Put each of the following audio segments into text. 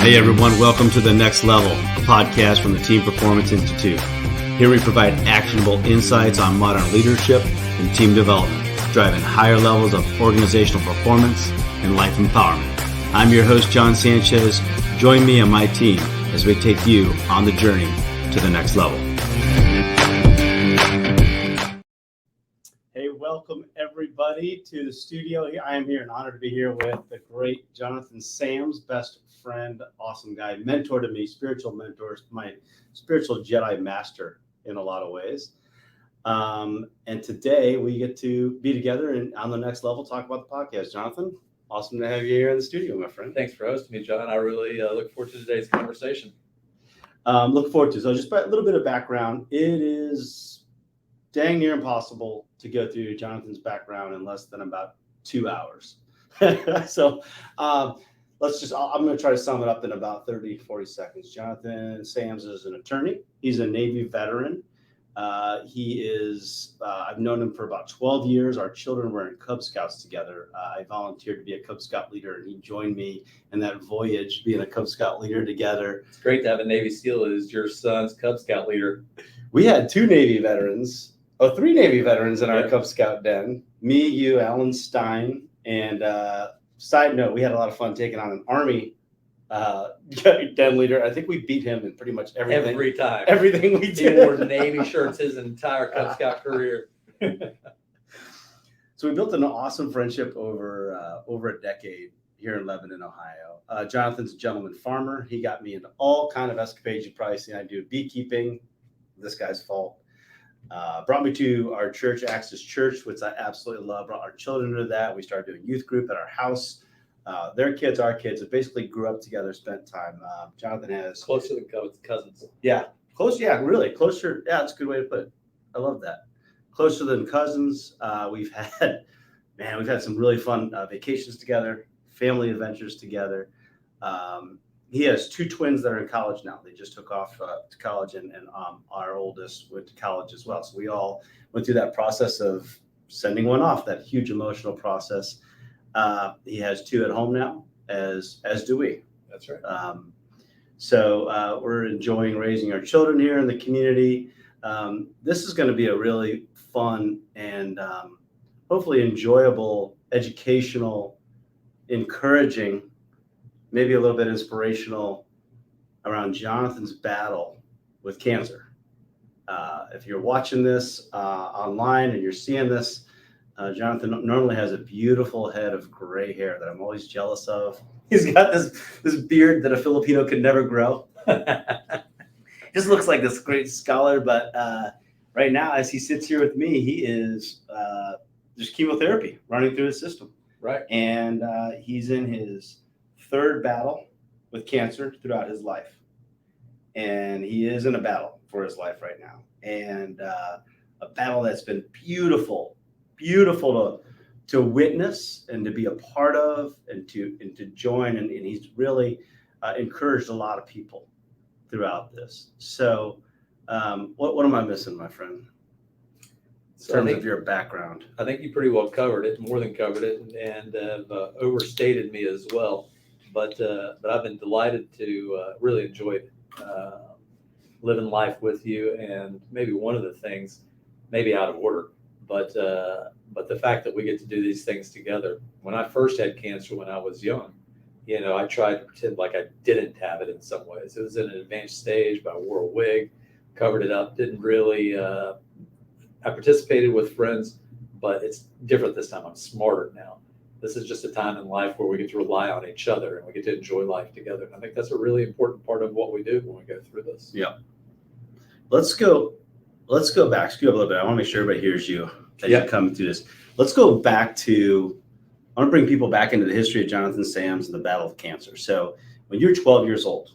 Hey everyone, welcome to The Next Level, a podcast from the Team Performance Institute. Here we provide actionable insights on modern leadership and team development, driving higher levels of organizational performance and life empowerment. I'm your host, John Sanchez. Join me and my team as we take you on the journey to the next level. Hey, welcome everybody to the studio. I am here and honored to be here with the great Jonathan Sams, best friend, awesome guy, mentor to me, spiritual mentor, my spiritual Jedi master in a lot of ways. And today we get to be together and on the next level, talk about the podcast. Jonathan, awesome to have you here in the studio, my friend. Thanks for hosting me, John. I really look forward to today's conversation. Look forward to. So just a little bit of background. It is dang near impossible to go through Jonathan's background in less than about 2 hours. So I'm going to try to sum it up in about 30, 40 seconds. Jonathan Sams is an attorney. He's a Navy veteran. I've known him for about 12 years. Our children were in Cub Scouts together. I volunteered to be a Cub Scout leader, and he joined me in that voyage, being a Cub Scout leader together. It's great to have a Navy SEAL as your son's Cub Scout leader. We had three Navy veterans in our Cub Scout den. Me, you, Alan Stein, and side note, we had a lot of fun taking on an Army den leader. I think we beat him in pretty much everything. Every time. Everything we did. He wore Navy shirts his entire Cub Scout career. So we built an awesome friendship over a decade here in Lebanon, Ohio. Jonathan's a gentleman farmer. He got me into all kind of escapades you've probably seen. I do beekeeping. This guy's fault. Brought me to our church, Access Church, which I absolutely love. Brought our children to that. We started doing youth group at our house. Their kids, our kids, have basically grew up together, spent time. Jonathan has closer than cousins. Yeah, close. Yeah, really closer. Yeah, that's a good way to put it. I love that. Closer than cousins. We've had some really fun vacations together, family adventures together. He has two twins that are in college now. They just took off to college, and our oldest went to college as well. So we all went through that process of sending one off, that huge emotional process. He has two at home now, as do we. That's right. So we're enjoying raising our children here in the community. This is going to be a really fun and hopefully enjoyable, educational, encouraging, maybe a little bit inspirational around Jonathan's battle with cancer. If you're watching this online and you're seeing this, Jonathan normally has a beautiful head of gray hair that I'm always jealous of. He's got this beard that a Filipino could never grow. Just looks like this great scholar, but right now, as he sits here with me, he is there's chemotherapy running through his system. Right. And he's in his third battle with cancer throughout his life. And he is in a battle for his life right now. And a battle that's been beautiful to witness and to be a part of and to join. And he's really encouraged a lot of people throughout this. So what am I missing, my friend? In terms of your background? I think you pretty well covered it, more than covered it, and have overstated me as well. But I've been delighted to really enjoy living life with you. And maybe one of the things, maybe out of order, but the fact that we get to do these things together. When I first had cancer when I was young, I tried to pretend like I didn't have it in some ways. It was in an advanced stage, but I wore a wig, covered it up, didn't really, I participated with friends, but it's different this time. I'm smarter now. This is just a time in life where we get to rely on each other and we get to enjoy life together. And I think that's a really important part of what we do when we go through this. Yeah. Let's go back, scoot up a little bit. I want to make sure everybody hears you as you come through this. Let's go back to, I want to bring people back into the history of Jonathan Sams and the battle of cancer. So when you're 12 years old,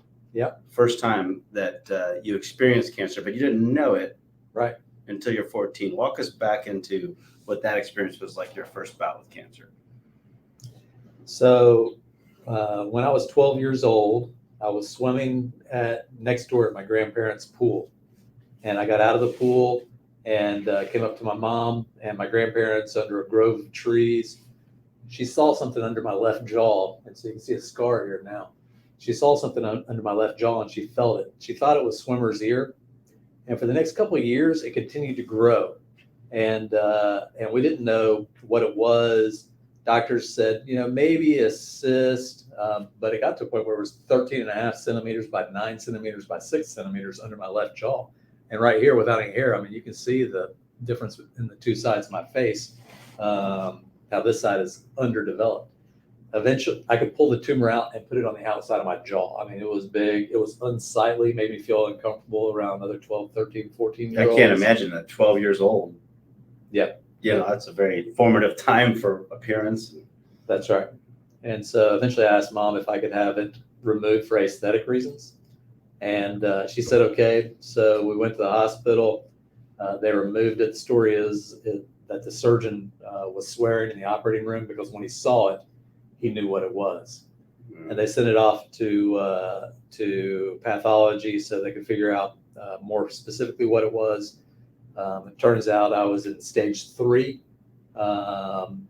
first time that you experienced cancer, but you didn't know it right until you're 14. Walk us back into what that experience was like, your first bout with cancer. So when I was 12 years old, I was swimming next door at my grandparents' pool. And I got out of the pool and came up to my mom and my grandparents under a grove of trees. She saw something under my left jaw, and so you can see a scar here now. she saw something under my left jaw and she felt it. She thought it was swimmer's ear. And for the next couple of years, it continued to grow. And we didn't know what it was. Doctors said, maybe a cyst, but it got to a point where it was 13 and a half centimeters by 9 centimeters by 6 centimeters under my left jaw. And right here, without any hair, I mean, you can see the difference in the two sides of my face, how this side is underdeveloped. Eventually, I could pull the tumor out and put it on the outside of my jaw. I mean, it was big, it was unsightly, made me feel uncomfortable around other 12, 13, 14-year-olds. I can't imagine that 12 years old. Yeah. That's a very formative time for appearance. That's right. And so eventually I asked Mom if I could have it removed for aesthetic reasons. And she said, okay. So we went to the hospital. They removed it. The story is that the surgeon was swearing in the operating room because when he saw it, he knew what it was. And they sent it off to pathology so they could figure out more specifically what it was. It turns out I was in stage 3, and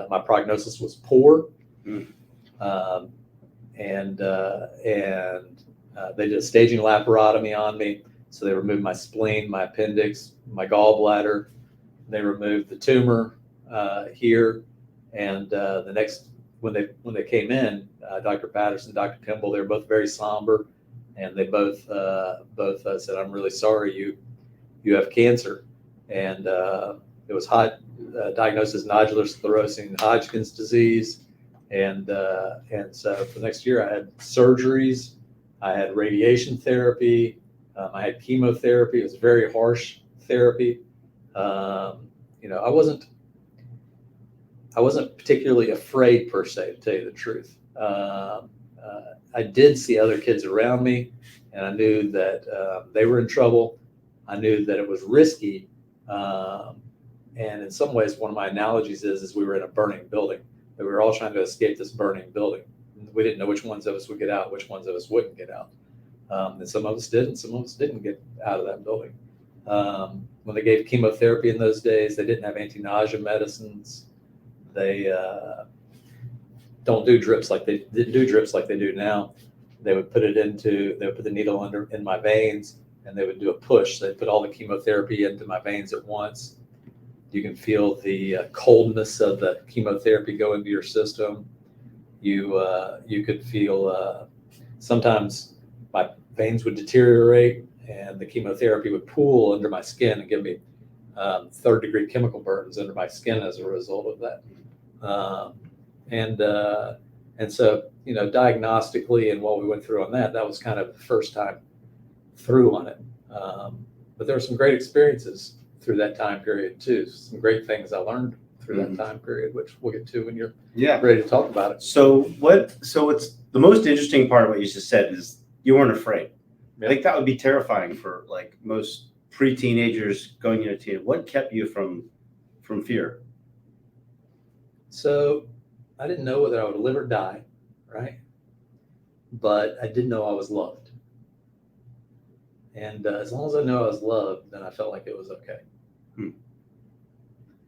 my prognosis was poor. And they did a staging laparotomy on me. So they removed my spleen, my appendix, my gallbladder. They removed the tumor here. And when they came in, Dr. Patterson, Dr. Kimball, they were both very somber, and they both said, "I'm really sorry, you have cancer." And it was diagnosed as nodular sclerosing Hodgkin's disease. And so for the next year, I had surgeries, I had radiation therapy, I had chemotherapy. It was very harsh therapy. I wasn't particularly afraid per se, to tell you the truth. I did see other kids around me, and I knew that they were in trouble. I knew that it was risky. And in some ways, one of my analogies is we were in a burning building, that we were all trying to escape this burning building. We didn't know which ones of us would get out, which ones of us wouldn't get out. And some of us did, and some of us didn't get out of that building. When they gave chemotherapy in those days, they didn't have anti-nausea medicines. They didn't do drips like they do now. They would put the needle in my veins, and they would do a push. They'd put all the chemotherapy into my veins at once. You can feel the coldness of the chemotherapy go into your system. You could feel sometimes my veins would deteriorate, and the chemotherapy would pool under my skin and give me third-degree chemical burns under my skin as a result of that. And so, diagnostically and what we went through on that was kind of the first time through on it. But there were some great experiences through that time period too. Some great things I learned through that time period, which we'll get to when you're ready to talk about it. So it's the most interesting part of what you just said is you weren't afraid. I think that would be terrifying for like most pre-teenagers going into teen. What kept you from fear? So I didn't know whether I would live or die, right? But I did know I was loved. And as long as I know I was loved, then I felt like it was okay.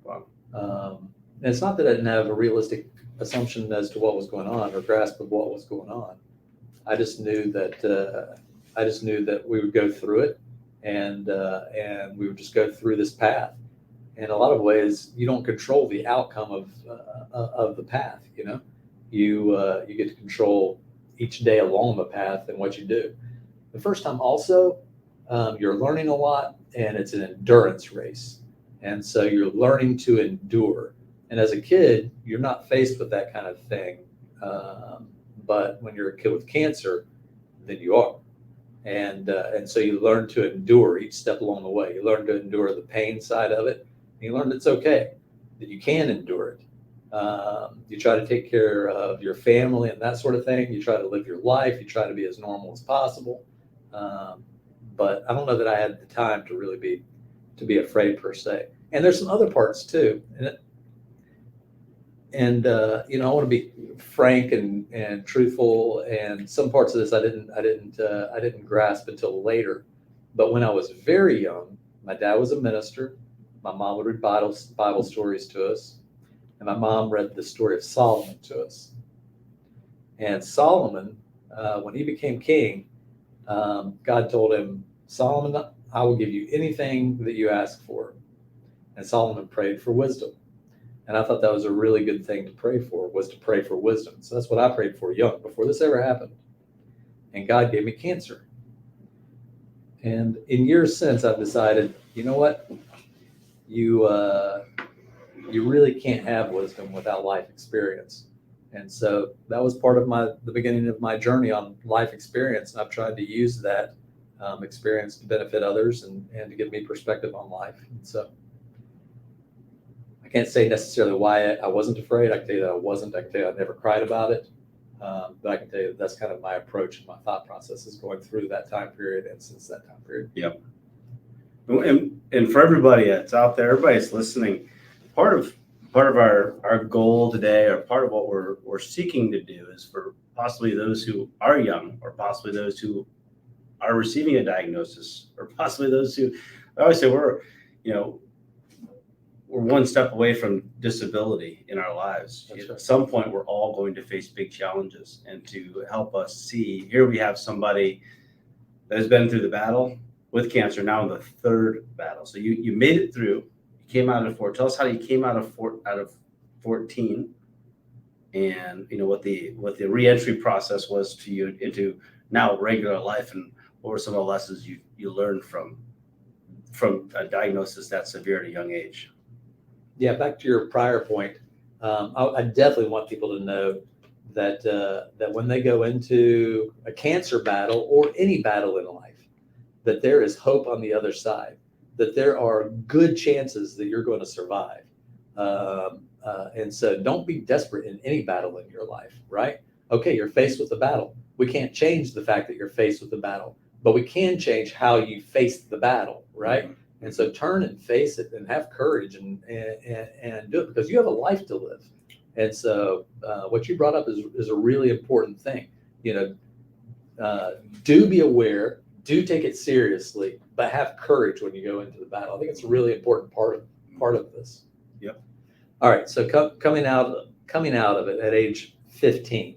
Wow. And it's not that I didn't have a realistic assumption as to what was going on or grasp of what was going on. I just knew that we would go through it, and we would just go through this path. In a lot of ways, you don't control the outcome of the path. You get to control each day along the path and what you do. The first time also, you're learning a lot, and it's an endurance race. And so you're learning to endure. And as a kid, you're not faced with that kind of thing. But when you're a kid with cancer, then you are. And so you learn to endure each step along the way. You learn to endure the pain side of it. And you learn that it's okay, that you can endure it. You try to take care of your family and that sort of thing. You try to live your life. You try to be as normal as possible. But I don't know that I had the time to really be afraid per se. And there's some other parts too. And I want to be frank and truthful. And some parts of this I didn't grasp until later. But when I was very young, my dad was a minister. My mom would read Bible stories to us, and my mom read the story of Solomon to us. And Solomon, when he became king, God told him, Solomon, I will give you anything that you ask for. And Solomon prayed for wisdom. And I thought that was a really good thing to pray for, was to pray for wisdom. So that's what I prayed for young, before this ever happened. And God gave me cancer. And in years since, I've decided, you know what? You really can't have wisdom without life experience. And so that was part of the beginning of my journey on life experience. And I've tried to use that experience to benefit others and to give me perspective on life. And so I can't say necessarily why I wasn't afraid. I can tell you that I wasn't. I can tell you I never cried about it. But I can tell you that's kind of my approach and my thought process is going through that time period and since that time period. Yep. And for everybody that's out there, everybody's listening, part of our goal today, or part of what we're seeking to do, is for possibly those who are young, or possibly those who are receiving a diagnosis, or possibly those who, I always say we're one step away from disability in our lives. That's right. At some point, we're all going to face big challenges, and to help us see, here we have somebody that has been through the battle with cancer, now in the third battle. So you made it through. You came out of 4. Tell us how you came out of 14, and what the reentry process was to you into now regular life, and what were some of the lessons you learned from a diagnosis that severe at a young age. Yeah, back to your prior point, I definitely want people to know that when they go into a cancer battle or any battle in life, that there is hope on the other side, that there are good chances that you're going to survive. And so don't be desperate in any battle in your life, right? Okay, you're faced with a battle. We can't change the fact that you're faced with a battle, but we can change how you face the battle, right? Mm-hmm. And so turn and face it and have courage and do it, because you have a life to live. And so what you brought up is a really important thing. Do be aware, do take it seriously, but have courage when you go into the battle. I think it's a really important part of this. Yep. All right. So coming out of it at age 15.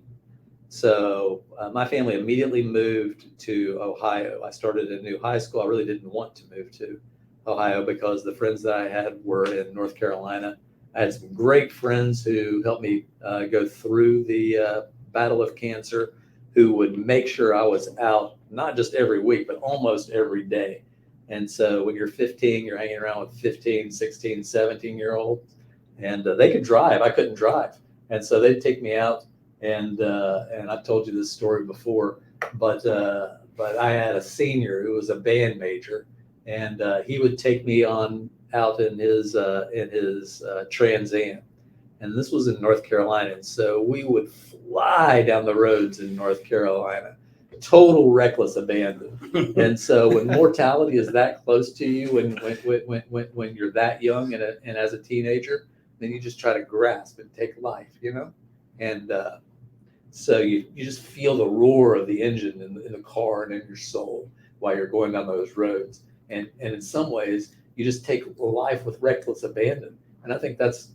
So my family immediately moved to Ohio. I started a new high school. I really didn't want to move to Ohio because the friends that I had were in North Carolina. I had some great friends who helped me go through the battle of cancer, who would make sure I was out, not just every week, but almost every day. And so when you're 15, you're hanging around with 15, 16, 17-year-olds, and they could drive. I couldn't drive. And so they'd take me out, and I've told you this story before, but I had a senior who was a band major, and he would take me out in his Trans Am. And this was in North Carolina. And so we would fly down the roads in North Carolina, total reckless abandon. And so when mortality is that close to you, when you're that young and as a teenager, then you just try to grasp and take life, And so you just feel the roar of the engine in the car and in your soul while you're going down those roads. And in some ways, you just take life with reckless abandon. And I think that's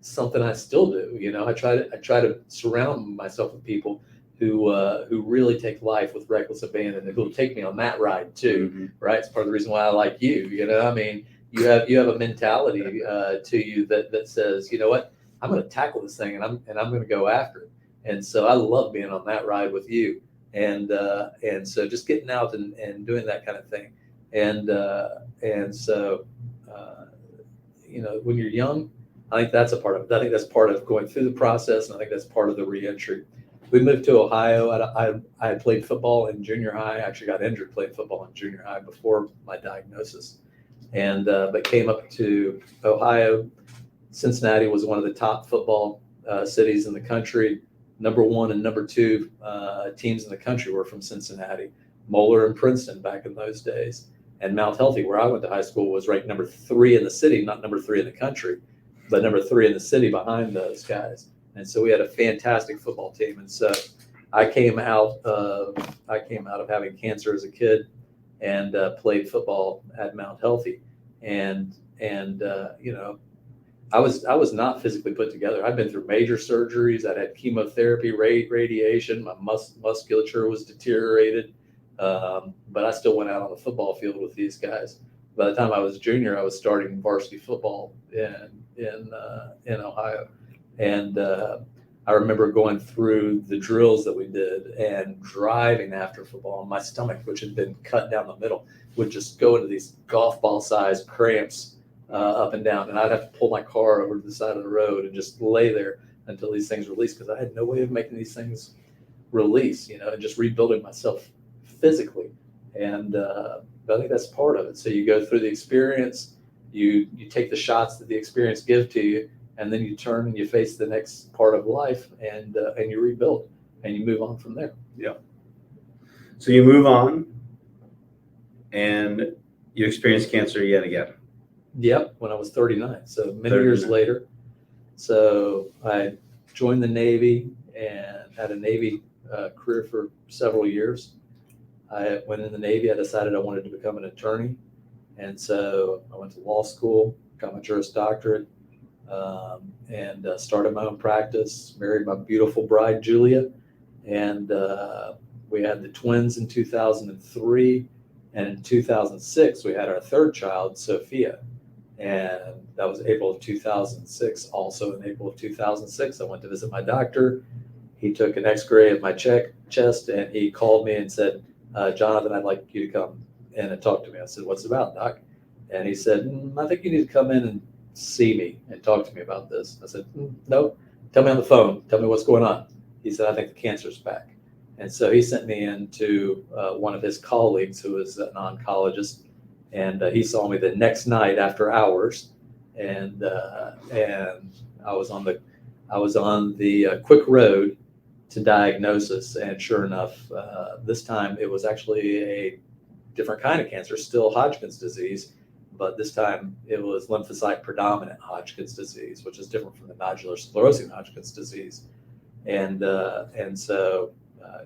something I still do. I try to surround myself with people who really take life with reckless abandon, and who'll take me on that ride too. Mm-hmm. Right? It's part of the reason why I like you. I mean, you have a mentality to you that says, you know what, I'm going to tackle this thing and I'm going to go after it. And so I love being on that ride with you. And so just getting out and doing that kind of thing. And so when you're young, I think that's a part of it. I think that's part of going through the process, and I think that's part of the reentry. We moved to Ohio. I had played football in junior high. I actually got injured playing football in junior high before my diagnosis, and but came up to Ohio. Cincinnati was one of the top football cities in the country. Number 1 and number 2 teams in the country were from Cincinnati. Moeller and Princeton back in those days. And Mount Healthy, where I went to high school, was ranked number 3 in the city, not number 3 in the country, but number 3 in the city behind those guys. And so we had a fantastic football team. And so I came out of having cancer as a kid, and played football at Mount Healthy. And I was not physically put together. I'd been through major surgeries. I'd had chemotherapy, radiation. My musculature was deteriorated, but I still went out on the football field with these guys. By the time I was a junior, I was starting varsity football in Ohio, and I remember going through the drills that we did and driving after football. And my stomach, which had been cut down the middle, would just go into these golf ball sized cramps up and down, and I'd have to pull my car over to the side of the road and just lay there until these things released because I had no way of making these things release, and just rebuilding myself physically. And I think that's part of it. So you go through the experience, you take the shots that the experience gives to you, and then you turn and you face the next part of life, and you rebuild and you move on from there. Yeah. So you move on, and you experience cancer yet again. Yep, when I was 39, so many years later. So I joined the Navy and had a Navy career for several years. I went in the Navy. I decided I wanted to become an attorney, and so I went to law school, got my Juris Doctorate, and started my own practice. Married my beautiful bride Julia, and we had the twins in 2003, and in 2006 we had our third child, Sophia. And that was April of 2006. Also in April of 2006, I went to visit my doctor. He took an x-ray of my chest, and he called me and said, Jonathan, I'd like you to come in and talk to me. I said, what's it about, doc? And he said, I think you need to come in and see me and talk to me about this. I said, no, tell me on the phone. Tell me what's going on. He said, I think the cancer's back. And so he sent me in to one of his colleagues who is an oncologist. And he saw me the next night after hours, and I was on the quick road to diagnosis. And sure enough, this time it was actually a different kind of cancer, still Hodgkin's disease, but this time it was lymphocyte predominant Hodgkin's disease, which is different from the nodular sclerosing Hodgkin's disease. And so I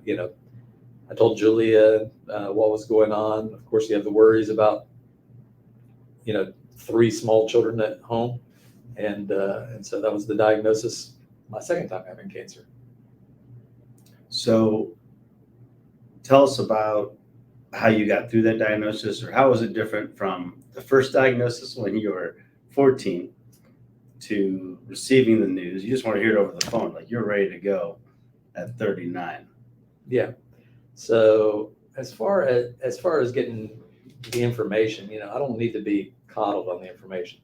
told Julia what was going on. Of course, you have the worries about 3 small children at home, and so that was the diagnosis. My second time having cancer. So, tell us about how you got through that diagnosis, or how was it different from the first diagnosis when you were 14 to receiving the news? You just want to hear it over the phone, like you're ready to go at 39. Yeah. So as far as getting the information, I don't need to be coddled on the information.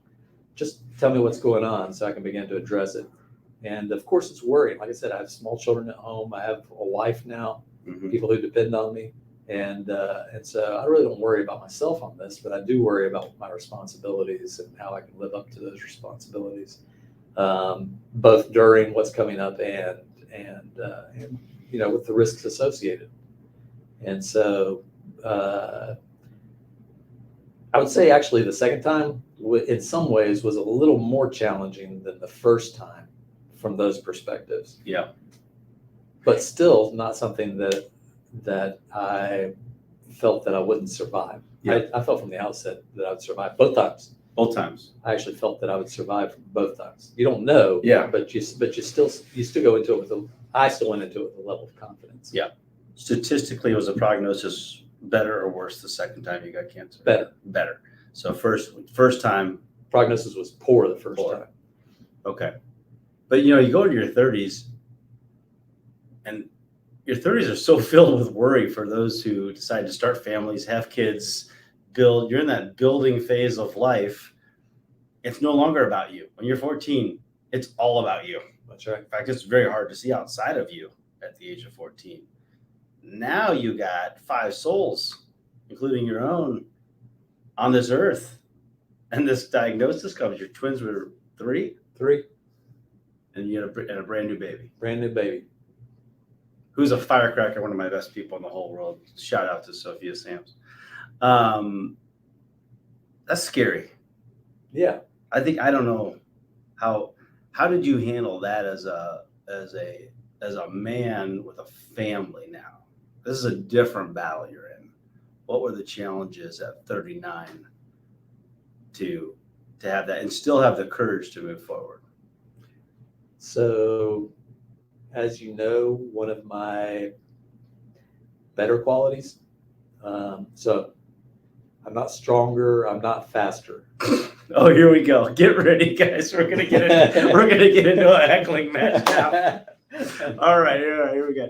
Just tell me what's going on so I can begin to address it. And of course, it's worrying. Like I said, I have small children at home. I have a wife now, people who depend on me. And so I really don't worry about myself on this, but I do worry about my responsibilities and how I can live up to those responsibilities, both during what's coming up and with the risks associated. And so I would say actually the second time in some ways was a little more challenging than the first time from those perspectives. Yeah. But still not something that I felt that I wouldn't survive. Yeah. I felt from the outset that I would survive both times. Both times. I actually felt that I would survive both times. You don't know, but you still go into it I still went into it with a level of confidence. Yeah. Statistically, was the prognosis better or worse the second time you got cancer? Better. So first time prognosis was poor the first time. Okay. But you go into your 30s, and your 30s are so filled with worry for those who decide to start families, have kids, build. You're in that building phase of life. It's no longer about you. When you're 14, it's all about you. That's right. In fact, it's very hard to see outside of you at the age of 14. Now you got 5 souls, including your own, on this earth. And this diagnosis comes. Your twins were 3? 3. And you had a brand new baby. Brand new baby. Who's a firecracker, one of my best people in the whole world. Shout out to Sophia Sams. That's scary. Yeah. I don't know how did you handle that as a man with a family now? This is a different battle you're in. What were the challenges at 39 to to have that and still have the courage to move forward? So, as you know, one of my better qualities. So I'm not stronger. I'm not faster. Oh, here we go. Get ready, guys. We're gonna get into a heckling match now. All right, here we go.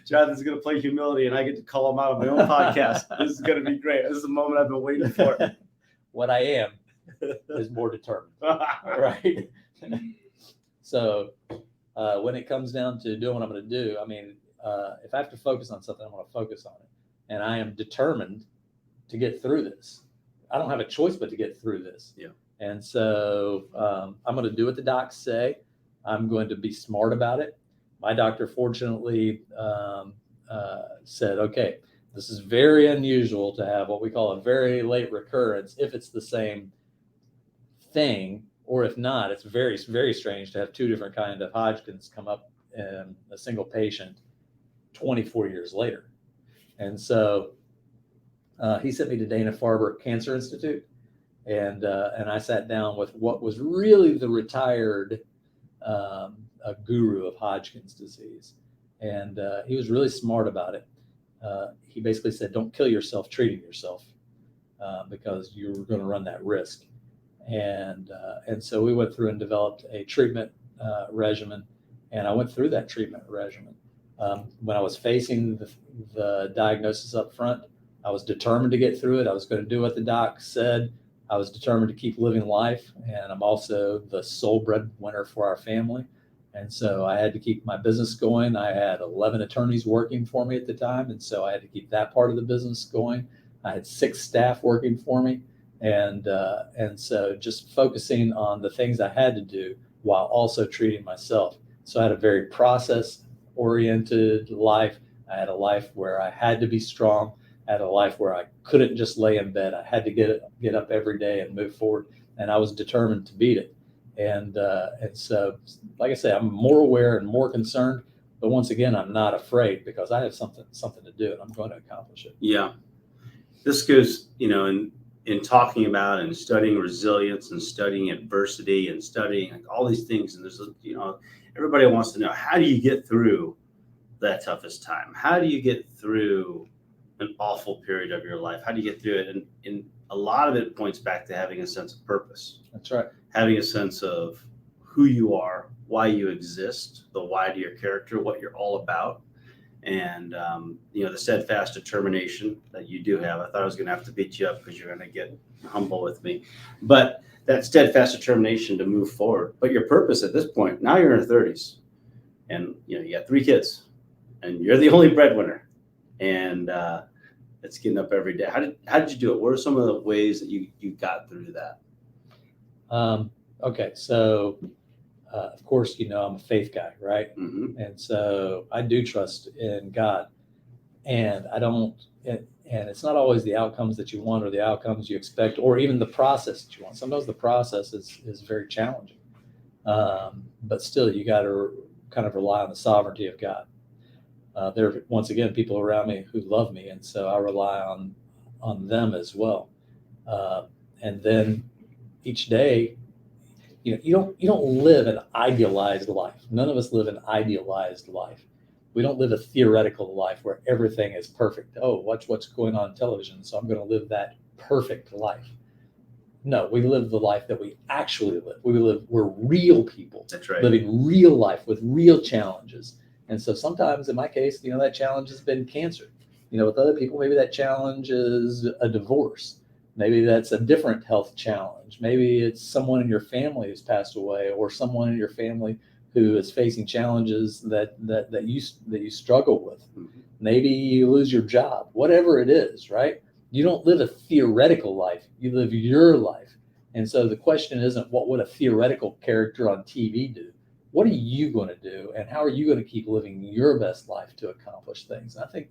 Jonathan's gonna play humility, and I get to call him out on my own podcast. This is gonna be great. This is the moment I've been waiting for. What I am is more determined. Right. So when it comes down to doing what I'm going to do, I mean, if I have to focus on something, I'm going to focus on it, and I am determined to get through this. I don't have a choice but to get through this. Yeah. And so I'm going to do what the docs say. I'm going to be smart about it. My doctor, fortunately, said, okay, this is very unusual to have what we call a very late recurrence if it's the same thing, or if not, it's very, very strange to have two different kinds of Hodgkin's come up in a single patient 24 years later. And so he sent me to Dana-Farber Cancer Institute, and I sat down with what was really the retired a guru of Hodgkin's disease. And he was really smart about it. He basically said, don't kill yourself treating yourself because you're going to run that risk. And so we went through and developed a treatment regimen, and I went through that treatment regimen. When I was facing the diagnosis up front, I was determined to get through it. I was going to do what the doc said. I was determined to keep living life, and I'm also the sole breadwinner for our family. And so I had to keep my business going. I had 11 attorneys working for me at the time, and so I had to keep that part of the business going. I had 6 staff working for me, and so just focusing on the things I had to do while also treating myself. So I had a very process-oriented life. I had a life where I had to be strong. I had a life where I couldn't just lay in bed. I had to get up every day and move forward, and I was determined to beat it. And so, like I say, I'm more aware and more concerned, but once again, I'm not afraid because I have something to do, and I'm going to accomplish it. Yeah, this goes, in talking about and studying resilience and studying adversity and studying like all these things. And there's, everybody wants to know, how do you get through that toughest time? How do you get through an awful period of your life? How do you get through it? And a lot of it points back to having a sense of purpose. That's right. Having a sense of who you are, why you exist, the why to your character, what you're all about. And, the steadfast determination that you do have. I thought I was going to have to beat you up because you're going to get humble with me. But that steadfast determination to move forward. But your purpose at this point, now you're in your 30s, and you got 3 kids, and you're the only breadwinner. And it's getting up every day. How did you do it? What are some of the ways that you got through that? Okay, so of course, I'm a faith guy, right? Mm-hmm. And so I do trust in God, and I don't, and it's not always the outcomes that you want or the outcomes you expect, or even the process that you want. Sometimes the process is very challenging, but still you got to kind of rely on the sovereignty of God. There are, once again, people around me who love me, and so I rely on them as well. And then each day, you don't live an idealized life. None of us live an idealized life. We don't live a theoretical life where everything is perfect. Oh, watch what's going on television, so I'm going to live that perfect life. No, we live the life that we actually live. We're real people. That's right. Living real life with real challenges. And so sometimes, in my case, that challenge has been cancer. With other people, maybe that challenge is a divorce. Maybe that's a different health challenge. Maybe it's someone in your family who's passed away, or someone in your family who is facing challenges that you struggle with. Mm-hmm. Maybe you lose your job. Whatever it is, right? You don't live a theoretical life. You live your life. And so the question isn't what would a theoretical character on TV do? What are you going to do, and how are you going to keep living your best life to accomplish things? And I think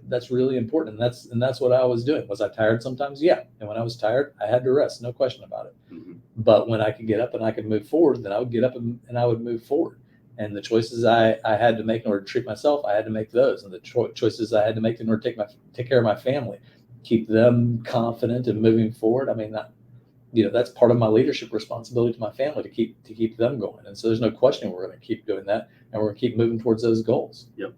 that's really important. And that's what I was doing. Was I tired sometimes? Yeah. And when I was tired, I had to rest. No question about it. Mm-hmm. But when I could get up and I could move forward, then I would get up and I would move forward. And the choices I had to make in order to treat myself, I had to make those. And the choices I had to make in order to take care of my family, keep them confident and moving forward. I mean, that's part of my leadership responsibility to my family to keep them going. And so there's no question we're going to keep doing that, and we're going to keep moving towards those goals. Yep.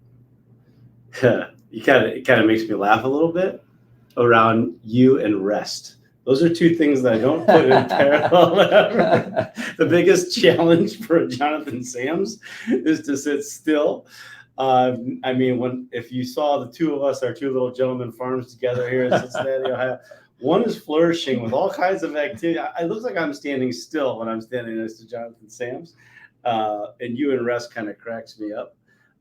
It kind of makes me laugh a little bit around you and rest. Those are two things that I don't put in parallel ever. The biggest challenge for Jonathan Sams is to sit still. If you saw the two of us, our two little gentlemen farms together here in Cincinnati, Ohio, one is flourishing with all kinds of activity. It looks like I'm standing still when I'm standing next to Jonathan Sams. And you and rest kind of cracks me up.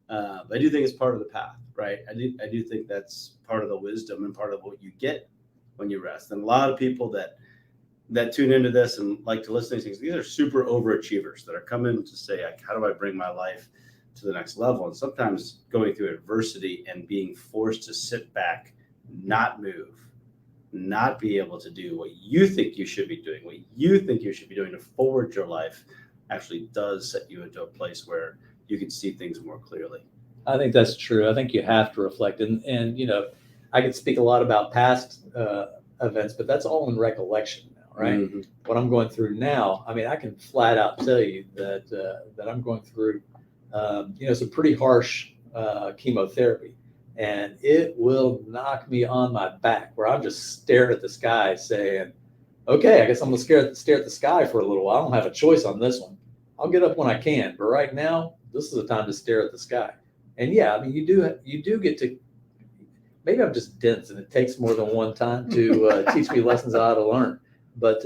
But I do think it's part of the path, right? I do think that's part of the wisdom and part of what you get when you rest. And a lot of people that tune into this and like to listen to these things, these are super overachievers that are coming to say, like, how do I bring my life to the next level? And sometimes going through adversity and being forced to sit back, not move, not be able to do what you think you should be doing, what you think you should be doing to forward your life actually does set you into a place where you can see things more clearly. I think that's true. I think you have to reflect. And I can speak a lot about past events, but that's all in recollection now, right? Mm-hmm. What I'm going through now, I can flat out tell you that I'm going through, some pretty harsh chemotherapy, and it will knock me on my back where I'm just staring at the sky saying, okay, I guess I'm going to stare at the sky for a little while. I don't have a choice on this one. I'll get up when I can, but right now, this is the time to stare at the sky. And yeah, you do get to, maybe I'm just dense and it takes more than one time to teach me lessons I ought to learn. But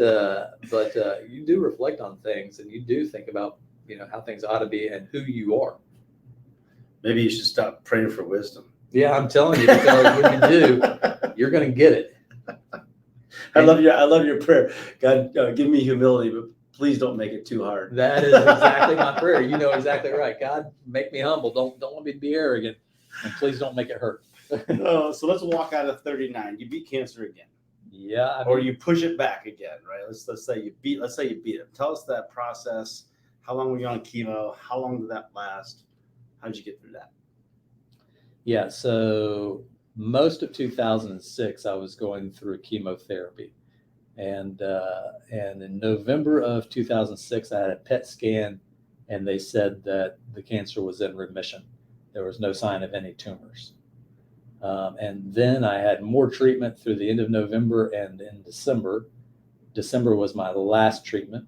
you do reflect on things, and you do think about, how things ought to be and who you are. Maybe you should stop praying for wisdom. Yeah, I'm telling you, because when you do, you're going to get it. I love your prayer. God, give me humility, but please don't make it too hard. That is exactly my prayer. You know exactly right. God, make me humble. Don't let me be arrogant, and please don't make it hurt. So let's walk out of 39. You beat cancer again. Yeah. Or you push it back again, right? Let's say you beat it. Tell us that process. How long were you on chemo? How long did that last? How did you get through that? Yeah. So most of 2006, I was going through chemotherapy. And in November of 2006, I had a PET scan, and they said that the cancer was in remission. There was no sign of any tumors. And then I had more treatment through the end of November, and in December was my last treatment.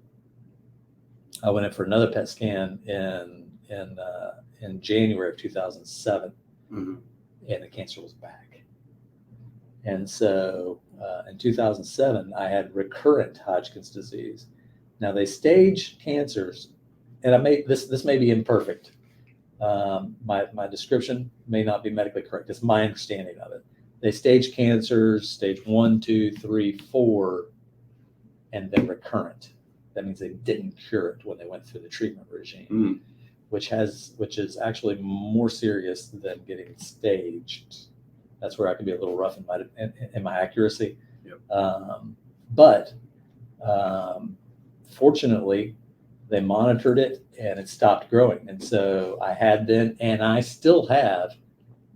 I went in for another PET scan in January of 2007, mm-hmm. and the cancer was back. And so in 2007, I had recurrent Hodgkin's disease. Now they stage cancers, and this may be imperfect. My description may not be medically correct. It's my understanding of it. They stage cancers, stage 1, 2, 3, 4, and then recurrent. That means they didn't cure it when they went through the treatment regime, which is actually more serious than getting staged. That's where I can be a little rough in my accuracy. Yep. But fortunately, they monitored it and it stopped growing. And so I had then, and I still have,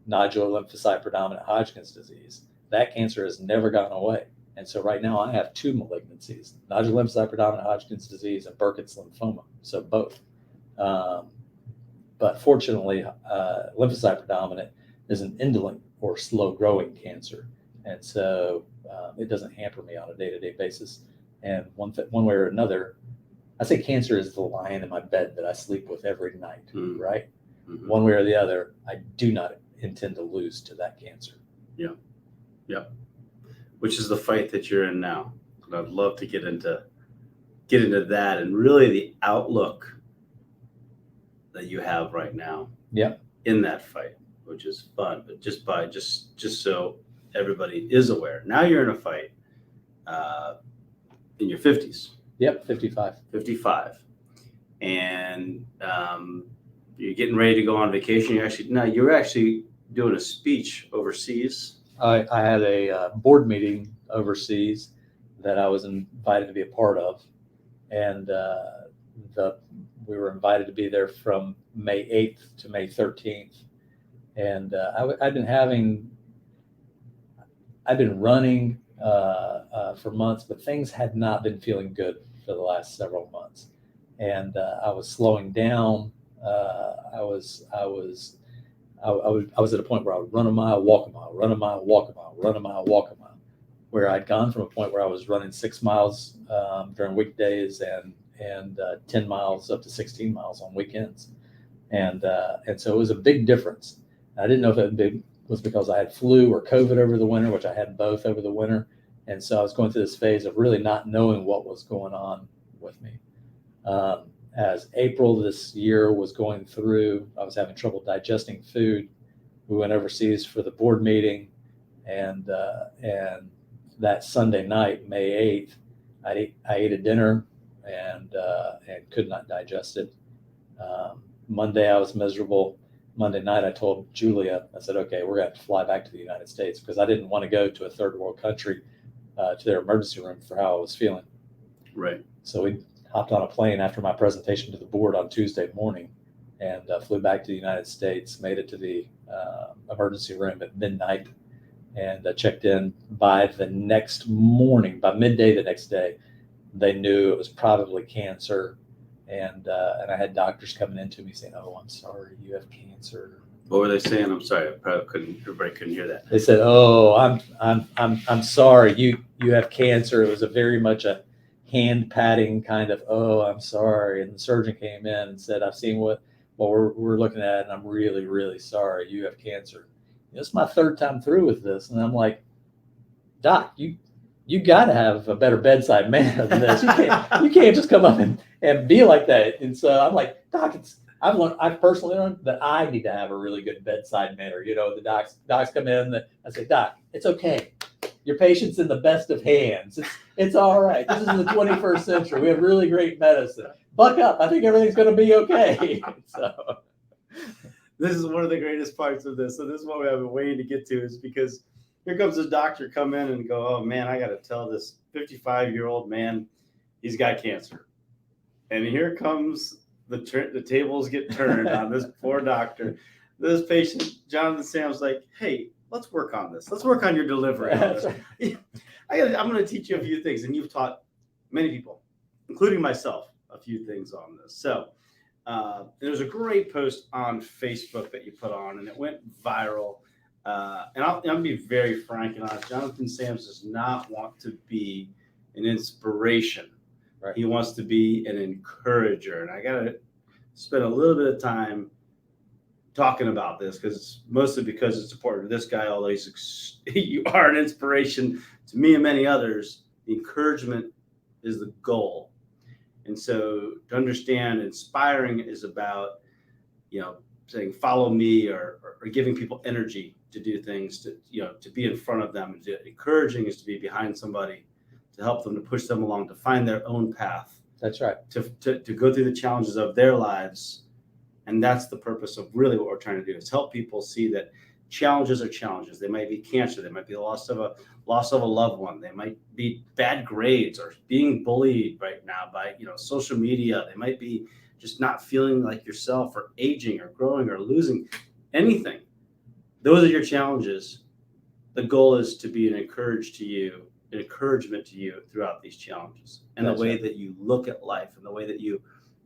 nodular lymphocyte predominant Hodgkin's disease. That cancer has never gone away. And so right now I have two malignancies, nodular lymphocyte predominant Hodgkin's disease and Burkitt's lymphoma. So both. But fortunately, lymphocyte predominant is an indolent or slow growing cancer. And so it doesn't hamper me on a day-to-day basis. And one way or another, I say cancer is the lion in my bed that I sleep with every night, mm-hmm. right? Mm-hmm. One way or the other, I do not intend to lose to that cancer. Yeah. Yeah. Which is the fight that you're in now. And I'd love to get into that and really the outlook that you have right now. Yeah. In that fight, which is fun, but just so everybody is aware. Now you're in a fight in your 50s. Yep, 55. 55. And you're getting ready to go on vacation. You're actually doing a speech overseas. I had a board meeting overseas that I was invited to be a part of. And we were invited to be there from May 8th to May 13th. And I've been running for months, but things had not been feeling good for the last several months, and I was slowing down. I was at a point where I would run a mile, walk a mile, run a mile, walk a mile, run a mile, walk a mile, where I'd gone from a point where I was running 6 miles during weekdays and 10 miles up to 16 miles on weekends. And so it was a big difference. I didn't know if it was because I had flu or COVID over the winter, which I had both over the winter. And so I was going through this phase of really not knowing what was going on with me. As April this year was going through, I was having trouble digesting food. We went overseas for the board meeting, and that Sunday night, May 8th, I ate a dinner and could not digest it. Monday I was miserable. Monday night I told Julia, I said, okay, we're going to have to fly back to the United States, because I didn't want to go to a third world country to their emergency room for how I was feeling. Right. So we hopped on a plane after my presentation to the board on Tuesday morning and flew back to the United States, made it to the emergency room at midnight, and checked in. By the next morning, by midday the next day, they knew it was probably cancer. And I had doctors coming into me saying, "Oh, I'm sorry, you have cancer." What were they saying? I'm sorry, everybody couldn't hear that. They said, "Oh, I'm sorry, you have cancer." It was a very much a hand patting kind of, "Oh, I'm sorry." And the surgeon came in and said, "I've seen what we're looking at, and I'm really, really sorry, you have cancer." It's my third time through with this, and I'm like, "Doc, you got to have a better bedside manner than this. You can't just come up and be like that." And so I'm like, "Doc, I've personally learned that I need to have a really good bedside manner." The docs come in, I say, "Doc, it's okay. Your patient's in the best of hands. It's all right. This is the 21st century. We have really great medicine. Buck up. I think everything's going to be okay." So this is one of the greatest parts of this. So this is what we have been waiting to get to, is because here comes a doctor come in and go, "Oh man, I got to tell this 55-year-old man he's got cancer." And here comes the tables get turned on this poor doctor. This patient, Jonathan Sam's like, "Hey, let's work on this. Let's work on your delivery on this. I'm going to teach you a few things." And you've taught many people, including myself, a few things on this. So there's a great post on Facebook that you put on, and it went viral. And I'll be very frank and honest. Jonathan Sams does not want to be an inspiration. Right. He wants to be an encourager. And I got to spend a little bit of time talking about this, mostly because it's important to this guy, although you are an inspiration to me and many others. The encouragement is the goal. And so to understand, inspiring is about, saying, "Follow me," or giving people energy to do things, to be in front of them. Encouraging is to be behind somebody, to help them, to push them along, to find their own path. That's right. To go through the challenges of their lives. And that's the purpose of really what we're trying to do, is help people see that challenges are challenges. They might be cancer. They might be the loss of a loved one. They might be bad grades, or being bullied right now by, social media. They might be just not feeling like yourself, or aging, or growing, or losing anything. Those are your challenges. The goal is to be an encouragement to you throughout these challenges, and the way that you look at life, and the way that you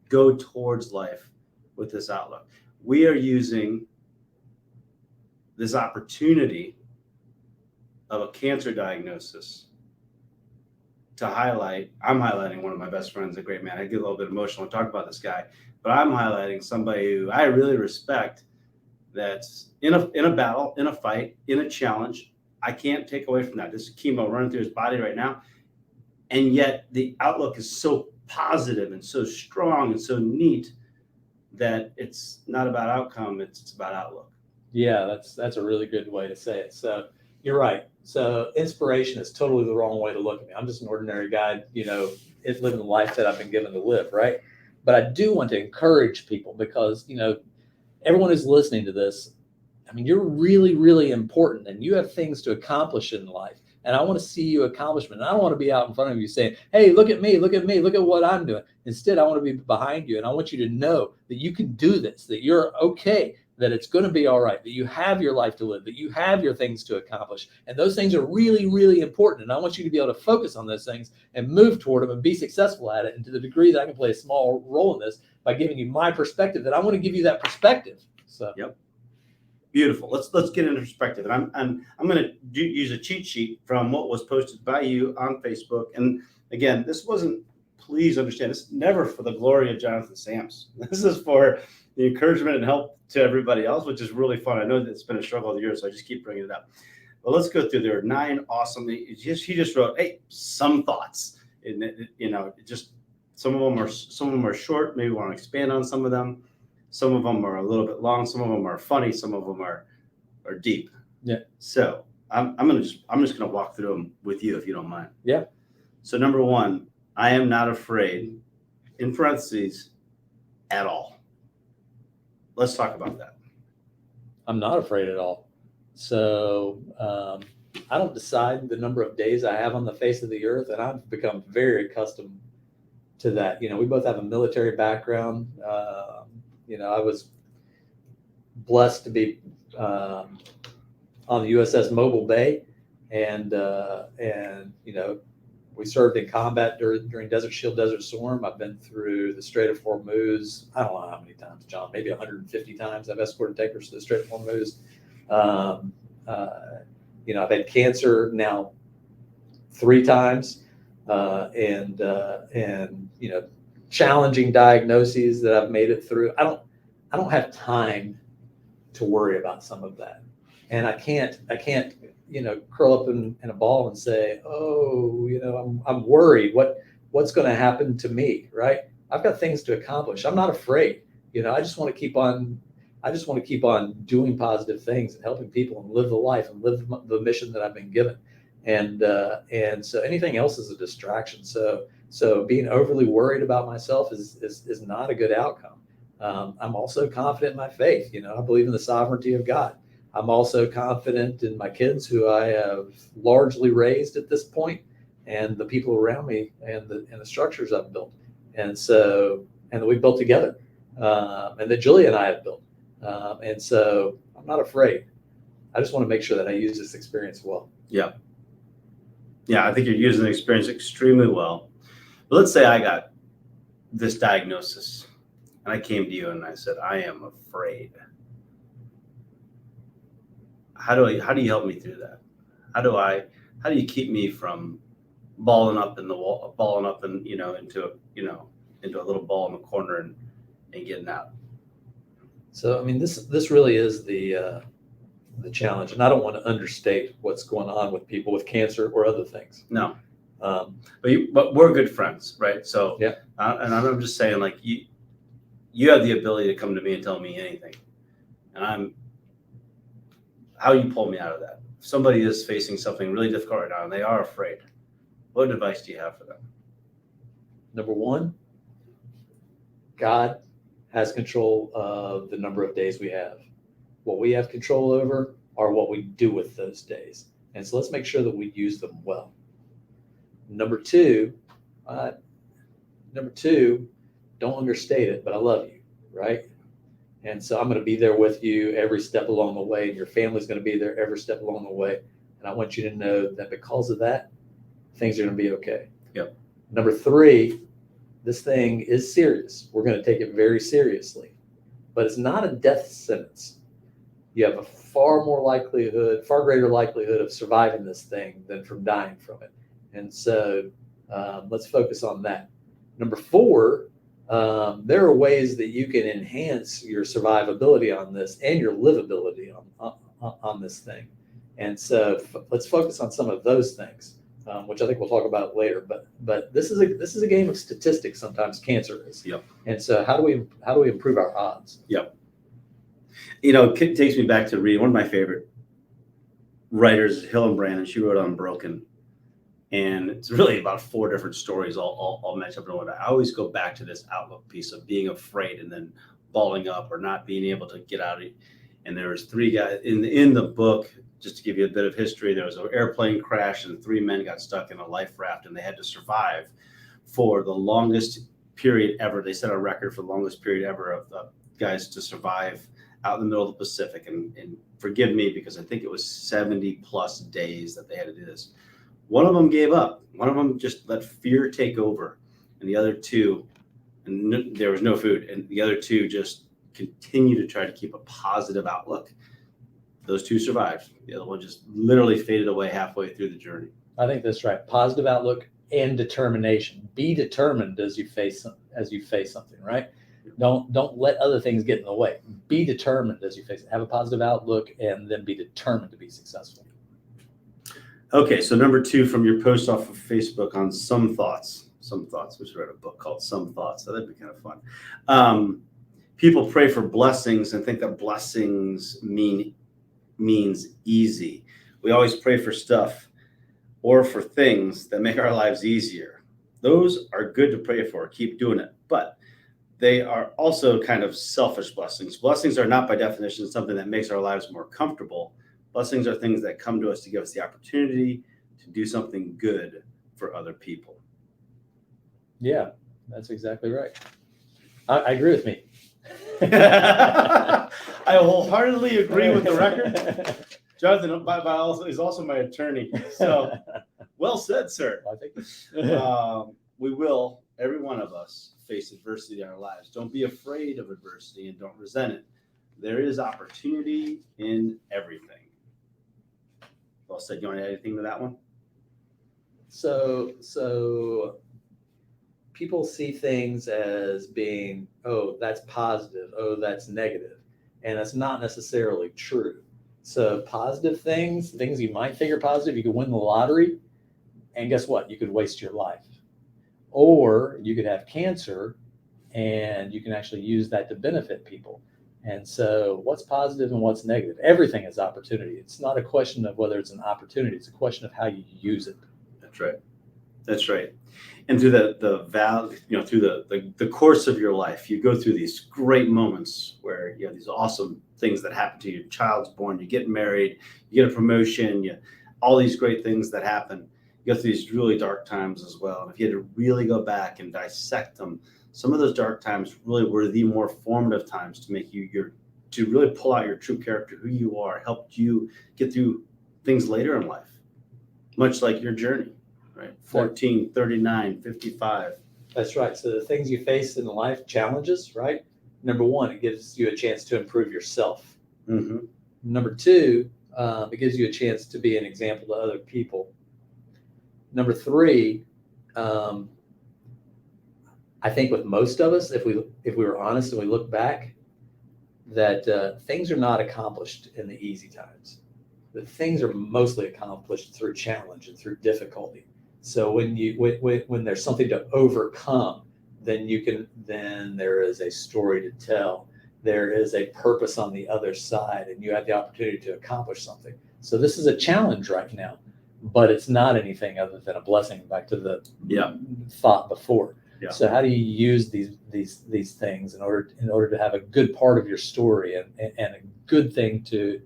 go towards life with this outlook. We are using this opportunity of a cancer diagnosis to I'm highlighting one of my best friends, a great man. I get a little bit emotional and talk about this guy, but I'm highlighting somebody who I really respect, that's in a battle, in a fight, in a challenge. I can't take away from that. This is chemo running through his body right now. And yet the outlook is so positive and so strong and so neat that it's not about outcome, it's about outlook. Yeah, that's a really good way to say it. So you're right. So inspiration is totally the wrong way to look at me. I'm just an ordinary guy, living the life that I've been given to live, right? But I do want to encourage people, because, everyone who's listening to this, you're really, really important, and you have things to accomplish in life. And I want to see you accomplishment. And I don't want to be out in front of you saying, "Hey, look at me, look at me, look at what I'm doing." Instead, I want to be behind you, and I want you to know that you can do this, that you're okay, that it's going to be all right, that you have your life to live, that you have your things to accomplish. And those things are really, really important. And I want you to be able to focus on those things and move toward them and be successful at it. And to the degree that I can play a small role in this by giving you my perspective, that I want to give you that perspective. So, yep. Beautiful. Let's get into perspective. And I'm going to use a cheat sheet from what was posted by you on Facebook. And again, this wasn't, please understand, this is never for the glory of Jonathan Sams. This is for the encouragement and help to everybody else, which is really fun. I know that it's been a struggle of the year, so I just keep bringing it up. But let's go through. There are 9 awesome. He just wrote, hey, some thoughts. And just some of them are short. Maybe we want to expand on some of them. Some of them are a little bit long. Some of them are funny. Some of them are deep. Yeah. So I'm just gonna walk through them with you if you don't mind. Yeah. So number 1, I am not afraid, in parentheses, at all. Let's talk about that. I'm not afraid at all. So I don't decide the number of days I have on the face of the earth, and I've become very accustomed to that. We both have a military background. I was blessed to be on the USS Mobile Bay, and we served in combat during Desert Shield, Desert Storm. I've been through the Strait of Hormuz. I don't know how many times, John, maybe 150 times I've escorted tankers to the Strait of Hormuz. I've had cancer now 3 times, and challenging diagnoses that I've made it through. I don't have time to worry about some of that, and I can't curl up in a ball and say, oh, I'm worried. What's going to happen to me, right? I've got things to accomplish. I'm not afraid. I just want to keep on doing positive things and helping people and live the life and live the mission that I've been given. And so anything else is a distraction. So being overly worried about myself is not a good outcome. I'm also confident in my faith. I believe in the sovereignty of God. I'm also confident in my kids, who I have largely raised at this point, and the people around me, and the structures I've built, and that we built together, and that Julia and I have built. And so I'm not afraid. I just want to make sure that I use this experience well. Yeah. Yeah, I think you're using the experience extremely well. But let's say I got this diagnosis and I came to you and I said, I am afraid. How do you help me through that? How do you keep me from balling up into a little ball in the corner and getting out? So, this really is the challenge, and I don't want to understate what's going on with people with cancer or other things. No, but we're good friends, right? So yeah, and I'm just saying, like, you have the ability to come to me and tell me anything, and how you pull me out of that. If somebody is facing something really difficult right now and they are afraid, what advice do you have for them? Number 1, God has control of the number of days we have. What we have control over are what we do with those days. And so let's make sure that we use them well. Number two, don't understate it, but I love you, right? And so I'm going to be there with you every step along the way, and your family's going to be there every step along the way. And I want you to know that because of that, things are going to be okay. Yep. Number 3, this thing is serious. We're going to take it very seriously, but it's not a death sentence. You have a far greater likelihood of surviving this thing than from dying from it. And so let's focus on that. Number 4, there are ways that you can enhance your survivability on this and your livability on this thing. And so let's focus on some of those things, which I think we'll talk about later. But this is a game of statistics. Sometimes cancer is. Yep. And so how do we improve our odds? Yep. It takes me back to reading one of my favorite writers, Helen Brandon. She wrote Unbroken. And it's really about 4 different stories all matched up in one. I always go back to this outlook piece of being afraid and then balling up or not being able to get out of it. And there was 3 guys in the book, just to give you a bit of history. There was an airplane crash and 3 men got stuck in a life raft and they had to survive for the longest period ever. They set a record for the longest period ever of guys to survive out in the middle of the Pacific, and forgive me because I think it was 70 plus days that they had to do this. One of them gave up. One of them just let fear take over, and the other two, and there was no food, and the other two just continue to try to keep a positive outlook. Those two survived. The other one just literally faded away halfway through the journey. I think that's right. Positive outlook and determination. Be determined as you face something, right? Don't let other things get in the way. Be determined as you face it. Have a positive outlook and then be determined to be successful. Okay, so number 2 from your post off of Facebook on some thoughts. We should write a book called Some Thoughts. So that'd be kind of fun. People pray for blessings and think that blessings means easy. We always pray for stuff or for things that make our lives easier. Those are good to pray for. Keep doing it. But they are also kind of selfish blessings. Blessings are not by definition something that makes our lives more comfortable. Blessings are things that come to us to give us the opportunity to do something good for other people. Yeah, that's exactly right. I agree with me. I wholeheartedly agree with the record. Jonathan is also my attorney. So, well said, sir. I think We will, every one of us, face adversity in our lives. Don't be afraid of adversity and don't resent it. There is opportunity in everything. Well said. You want to add anything to that one? So people see things as being, oh, that's positive, oh, that's negative, and that's not necessarily true. So positive things you might think are positive, you could win the lottery, and guess what? You could waste your life. Or you could have cancer, and you can actually use that to benefit people. And so what's positive and what's negative? Everything is opportunity. It's not a question of whether it's an opportunity. It's a question of how you use it. That's right. That's right. And through the value, through the course of your life, you go through these great moments where you have these awesome things that happen to you. Your child's born, you get married, you get a promotion, all these great things that happen. You go through these really dark times as well. And if you had to really go back and dissect them, some of those dark times really were the more formative times to make you to really pull out your true character, who you are, helped you get through things later in life, much like your journey, right? 14, 39, 55. That's right. So the things you face in life, challenges, right? Number one, it gives you a chance to improve yourself. Mm-hmm. Number two, it gives you a chance to be an example to other people. Number three, I think with most of us, if we were honest and we look back, that things are not accomplished in the easy times. That things are mostly accomplished through challenge and through difficulty. So when there's something to overcome, then there is a story to tell. There is a purpose on the other side, and you have the opportunity to accomplish something. So this is a challenge right now, but it's not anything other than a blessing. Back to the thought before. Yeah. So how do you use these things in order to have a good part of your story and a good thing to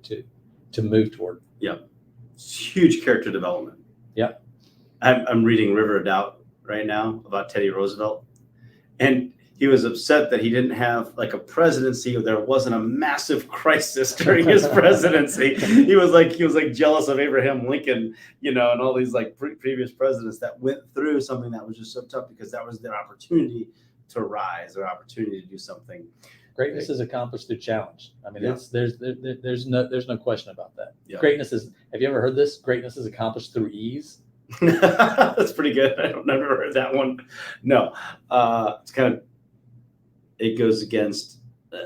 move toward? Yeah, it's huge character development. Yeah, I'm reading River of Doubt right now about Teddy Roosevelt, and he was upset that he didn't have like a presidency, or there wasn't a massive crisis during his presidency. He was like jealous of Abraham Lincoln, and all these like previous presidents that went through something that was just so tough, because that was their opportunity to rise, their opportunity to do something. Greatness is accomplished through challenge. I mean, there's no question about that. Yeah. Greatness is. Have you ever heard this? Greatness is accomplished through ease. That's pretty good. I've never heard that one. No, it's kind of. It goes against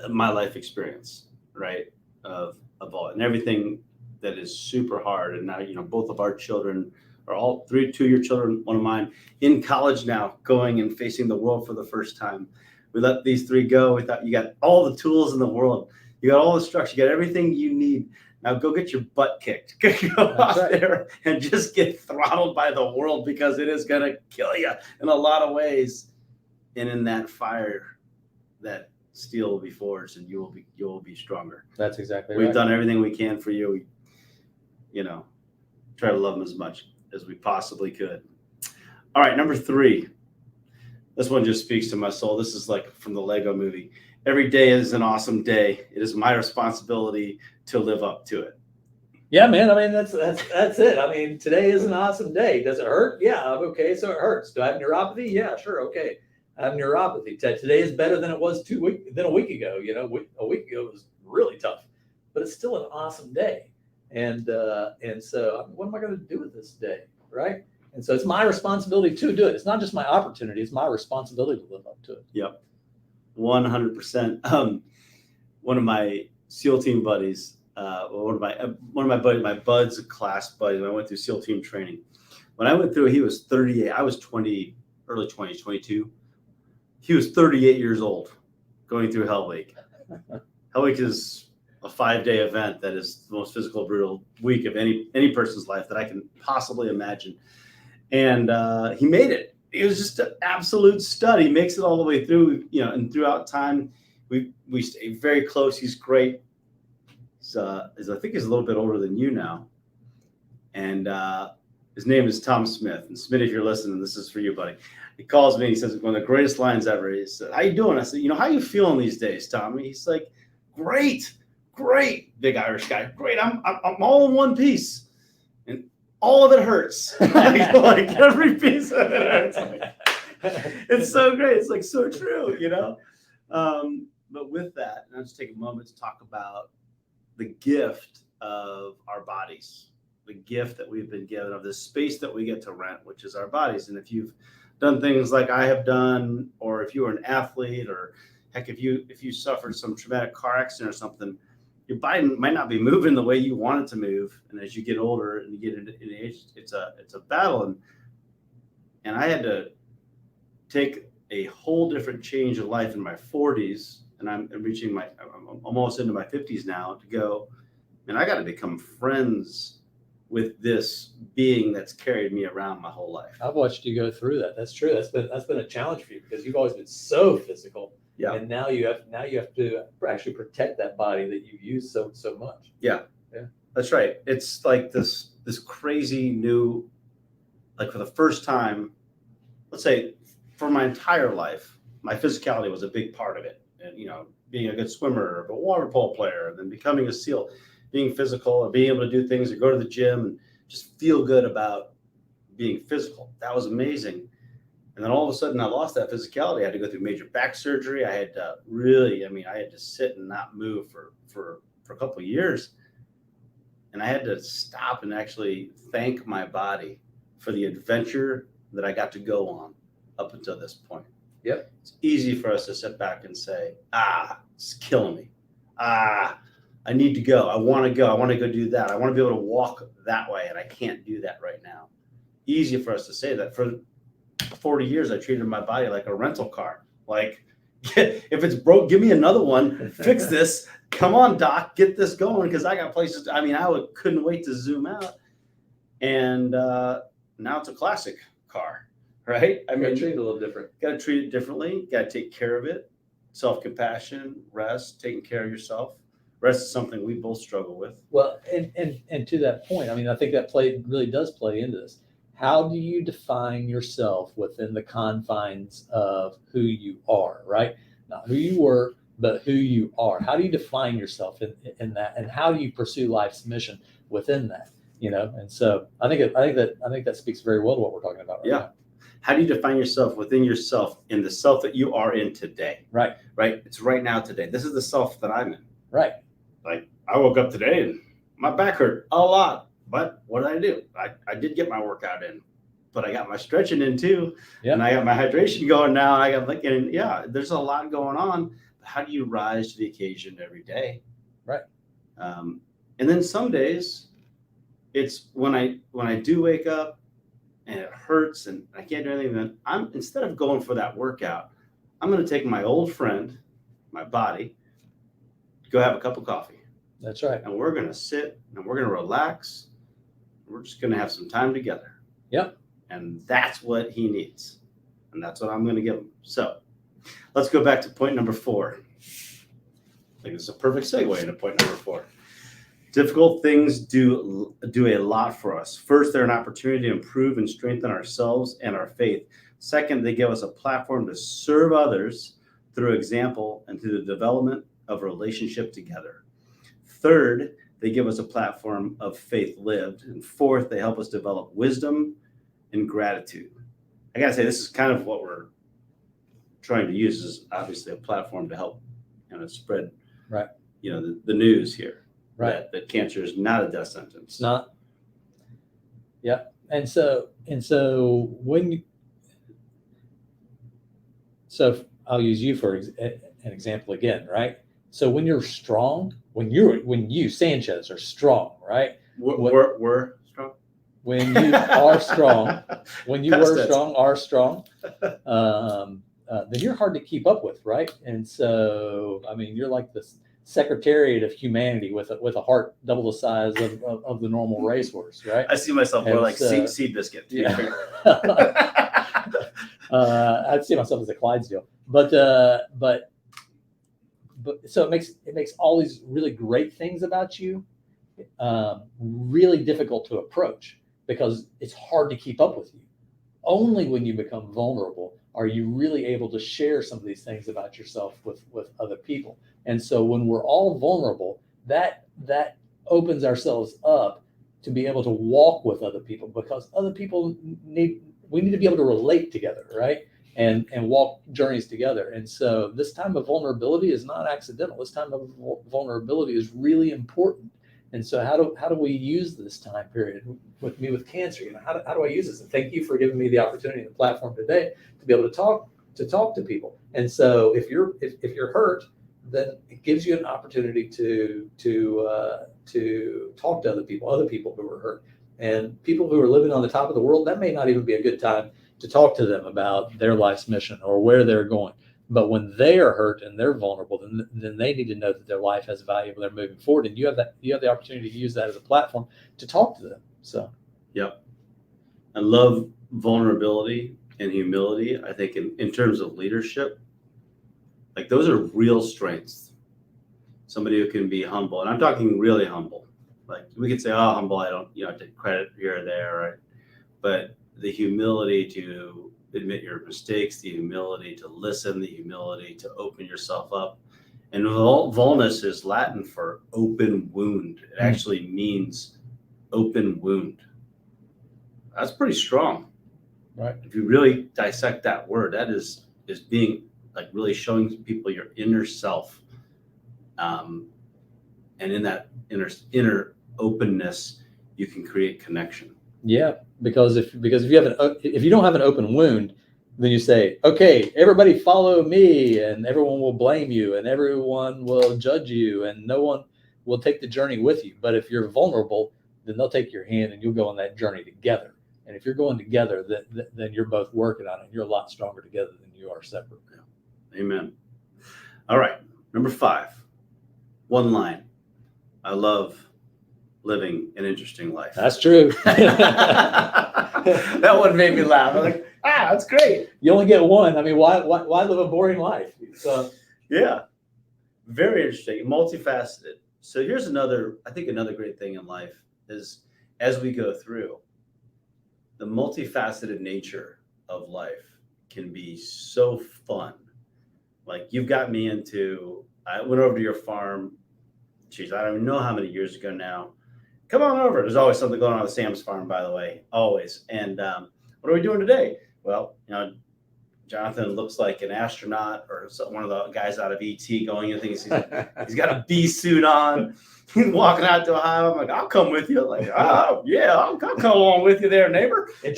my life experience, right? Of all, and everything that is super hard. And now, both of our children are all two of your children, one of mine, in college now, going and facing the world for the first time. We let these three go. We thought, you got all the tools in the world. You got all the structure. You got everything you need. Now go get your butt kicked. Go out there and just get throttled by the world, because it is going to kill you in a lot of ways. And in that fire, that steel will be forged, and you will be stronger. That's exactly right. We've done everything we can for you. We, try to love them as much as we possibly could. All right, number 3. This one just speaks to my soul. This is like from the Lego movie. every day is an awesome day. It is my responsibility to live up to it. Yeah, man. I mean, that's it. I mean, today is an awesome day. Does it hurt? Yeah. Okay. So it hurts. Do I have neuropathy? Yeah, sure. Okay. I have neuropathy. Today is better than it was a week ago. You know, a week ago was really tough, but it's still an awesome day. And so what am I going to do with this day? Right. And so it's my responsibility to do it. It's not just my opportunity. It's my responsibility to live up to it. Yep. 100%. One of my SEAL team buddies, one of my buddies, my bud's class buddies, when I went through SEAL team training. When I went through, he was 38. I was 20, early 20s, 22. He was 38 years old going through Hell Week. Hell Week is a 5-day event that is the most physical, brutal week of any person's life that I can possibly imagine. And he made it. He was just an absolute stud. He makes it all the way through, and throughout time, we stay very close. He's great. I think he's a little bit older than you now. And his name is Tom Smith. And Smith, if you're listening, this is for you, buddy. He calls me. He says, one of the greatest lines ever. He said, "How you doing?" I said, "How you feeling these days, Tommy?" He's like, "Great, big Irish guy. Great. I'm all in one piece. And all of it hurts. like every piece of it hurts." It's so great. It's like so true, But with that, I'll just take a moment to talk about the gift of our bodies, the gift that we've been given of this space that we get to rent, which is our bodies. And if you've done things like I have done, or if you were an athlete, or heck, if you suffered some traumatic car accident or something, your body might not be moving the way you want it to move. And as you get older and you get into age, it's a battle. And I had to take a whole different change of life in my 40s, and I'm almost into my 50s now, to go, and I got to become friends with this being that's carried me around my whole life. I've watched you go through that. That's true. That's been a challenge for you, because you've always been so physical. Yeah. And now you have to actually protect that body that you use so much. Yeah. Yeah. That's right. It's like this crazy new, like for the first time, let's say for my entire life, my physicality was a big part of it. And, being a good swimmer, a water polo player, and then becoming a SEAL, being physical and being able to do things or go to the gym and just feel good about being physical. That was amazing. And then all of a sudden I lost that physicality. I had to go through major back surgery. I had to I had to sit and not move for a couple of years. And I had to stop and actually thank my body for the adventure that I got to go on up until this point. Yep. It's easy for us to sit back and say, it's killing me. I need to go. I want to go. I want to go do that. I want to be able to walk that way, and I can't do that right now. Easy for us to say that. For 40 years, I treated my body like a rental car. Like, if it's broke, give me another one. Fix this. Come on, doc, get this going, because I got places. Couldn't wait to zoom out. And now it's a classic car, right? Treat it a little different. Got to treat it differently. Got to take care of it. Self-compassion, rest, taking care of yourself. Rest is something we both struggle with. Well, and to that point, I think that really does play into this. How do you define yourself within the confines of who you are, right? Not who you were, but who you are. How do you define yourself in that, and how do you pursue life's mission within that? And so I think that speaks very well to what we're talking about right now. How do you define yourself within yourself, in the self that you are in today? Right. It's right now today. This is the self that I'm in. Right. Like, I woke up today and my back hurt a lot, but what did I do? I did get my workout in, but I got my stretching in too. Yep. And I got my hydration going now. I got there's a lot going on. How do you rise to the occasion every day? Right. And then some days it's when I do wake up and it hurts and I can't do anything, then instead of going for that workout, I'm going to take my old friend, my body, go have a cup of coffee. That's right. And we're going to sit and we're going to relax. We're just going to have some time together. Yep. And that's what he needs. And that's what I'm going to give him. So let's go back to point number 4. I think it's a perfect segue into point number 4. Difficult things do a lot for us. First, they're an opportunity to improve and strengthen ourselves and our faith. Second, they give us a platform to serve others. through example and through the development of a relationship together. Third, they give us a platform of faith lived. And fourth, they help us develop wisdom and gratitude. I gotta say, this is kind of what we're trying to use, is obviously a platform to help spread Right. The news here. Right. That cancer is not a death sentence. It's not. Yeah. And so so I'll use you for an example again, right? So when you're strong, when you Sanchez are strong, right? We're strong. When you are strong, when you were strong, are strong, then you're hard to keep up with, right? And so, I mean, you're like the Secretariat of Humanity with a heart double the size of the normal racehorse, right? I see myself more like Seed Biscuit. Yeah. I'd see myself as a Clydesdale, but so it makes all these really great things about you really difficult to approach, because it's hard to keep up with you. Only when you become vulnerable are you really able to share some of these things about yourself with other people. And so when we're all vulnerable, that opens ourselves up to be able to walk with other people, because other people we need to be able to relate together, right? And walk journeys together. And so this time of vulnerability is not accidental. This time of vulnerability is really important. And so how do we use this time period with cancer? How do I use this? And thank you for giving me the opportunity and the platform today to be able to talk to people. And so if you're hurt, then it gives you an opportunity to talk to other people who are hurt, and people who are living on the top of the world. That may not even be a good time to talk to them about their life's mission or where they're going. But when they are hurt and they're vulnerable, then they need to know that their life has value and they're moving forward. And you have the opportunity to use that as a platform to talk to them. So, yep. I love vulnerability and humility. I think in terms of leadership, like those are real strengths. Somebody who can be humble, and I'm talking really humble. Like we could say, oh, humble, I don't, take credit here or there, right? But the humility to admit your mistakes, the humility to listen, the humility to open yourself up. And vulnus is Latin for open wound. It actually means open wound. That's pretty strong. right. If you really dissect that word, that is being like really showing people your inner self. And in that inner openness, you can create connection. Yeah, because if you don't have an open wound, then you say, okay, everybody follow me, and everyone will blame you, and everyone will judge you, and no one will take the journey with you. But if you're vulnerable, then they'll take your hand, and you'll go on that journey together. And if you're going together, then you're both working on it. And you're a lot stronger together than you are separate. Yeah. Amen. All right, number 5, one line. I love living an interesting life. That's true. That one made me laugh. I'm like, that's great. You only get one. I mean, why live a boring life? So yeah, very interesting, multifaceted. So here's another great thing in life is, as we go through, the multifaceted nature of life can be so fun. Like you've got me into, I went over to your farm. Geez, I don't even know how many years ago now. Come on over. There's always something going on at Sam's farm, by the way, always. And what are we doing today? Well, Jonathan looks like an astronaut or one of the guys out of ET going and things. He's got a bee suit on. He's walking out to a hive. I'm like, I'll come with you. Like, oh yeah, I'll come along with you there, neighbor. In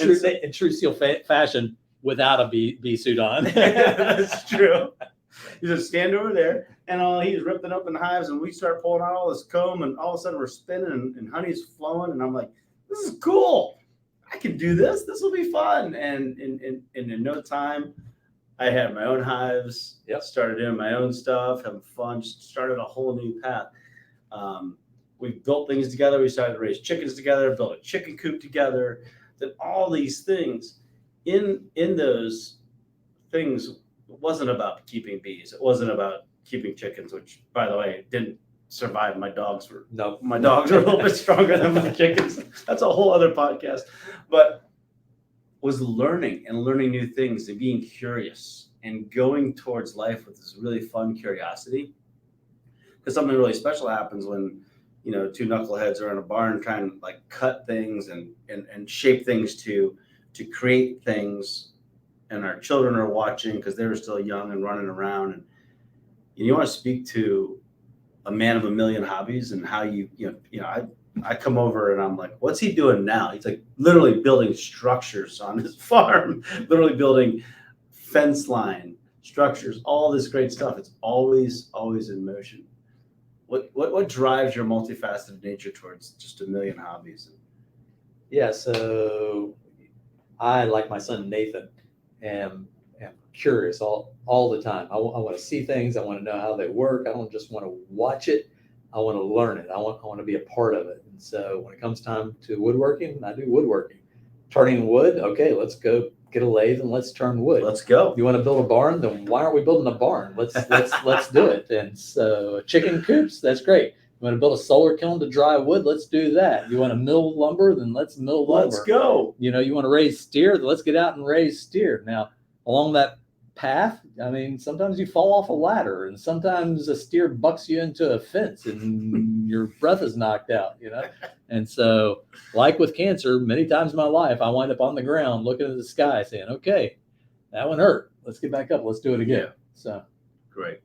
true SEAL fashion, without a bee suit on. That's true. He just stand over there, and he's ripping open the hives, and we start pulling out all this comb, and all of a sudden we're spinning, and honey's flowing, and I'm like, this is cool. I can do this. This will be fun. And in no time, I had my own hives. Yep. Started doing my own stuff, having fun. Just started a whole new path. We built things together. We started to raise chickens together, built a chicken coop together. Then all these things in those things. It wasn't about keeping bees. It wasn't about keeping chickens, which, by the way, didn't survive. My dogs were a little bit stronger than my chickens. That's a whole other podcast. But was learning new things and being curious and going towards life with this really fun curiosity. Because something really special happens when, two knuckleheads are in a barn trying to like cut things and shape things to create things, and our children are watching because they were still young and running around. And you want to speak to a man of a million hobbies and how I come over and I'm like, what's he doing now? He's like literally building structures on his farm, literally building fence line structures, all this great stuff. It's always in motion. What drives your multifaceted nature towards just a million hobbies? Yeah, so I, like my son Nathan, am curious all the time. I want to see things. I want to know how they work. I don't just want to watch it. I want to learn it. I want to be a part of it. And so when it comes time to woodworking, I do woodworking. Turning wood, okay, let's go get a lathe and let's turn wood. Let's go. You want to build a barn? Then why aren't we building a barn? Let's do it. And so chicken coops, that's great. You want to build a solar kiln to dry wood? Let's do that. You want to mill lumber? Then let's mill lumber. Let's go. You want to raise steer? Then let's get out and raise steer. Now, along that path, I mean, sometimes you fall off a ladder, and sometimes a steer bucks you into a fence and your breath is knocked out, And so, like with cancer, many times in my life, I wind up on the ground looking at the sky saying, okay, that one hurt. Let's get back up. Let's do it again. Yeah. So great.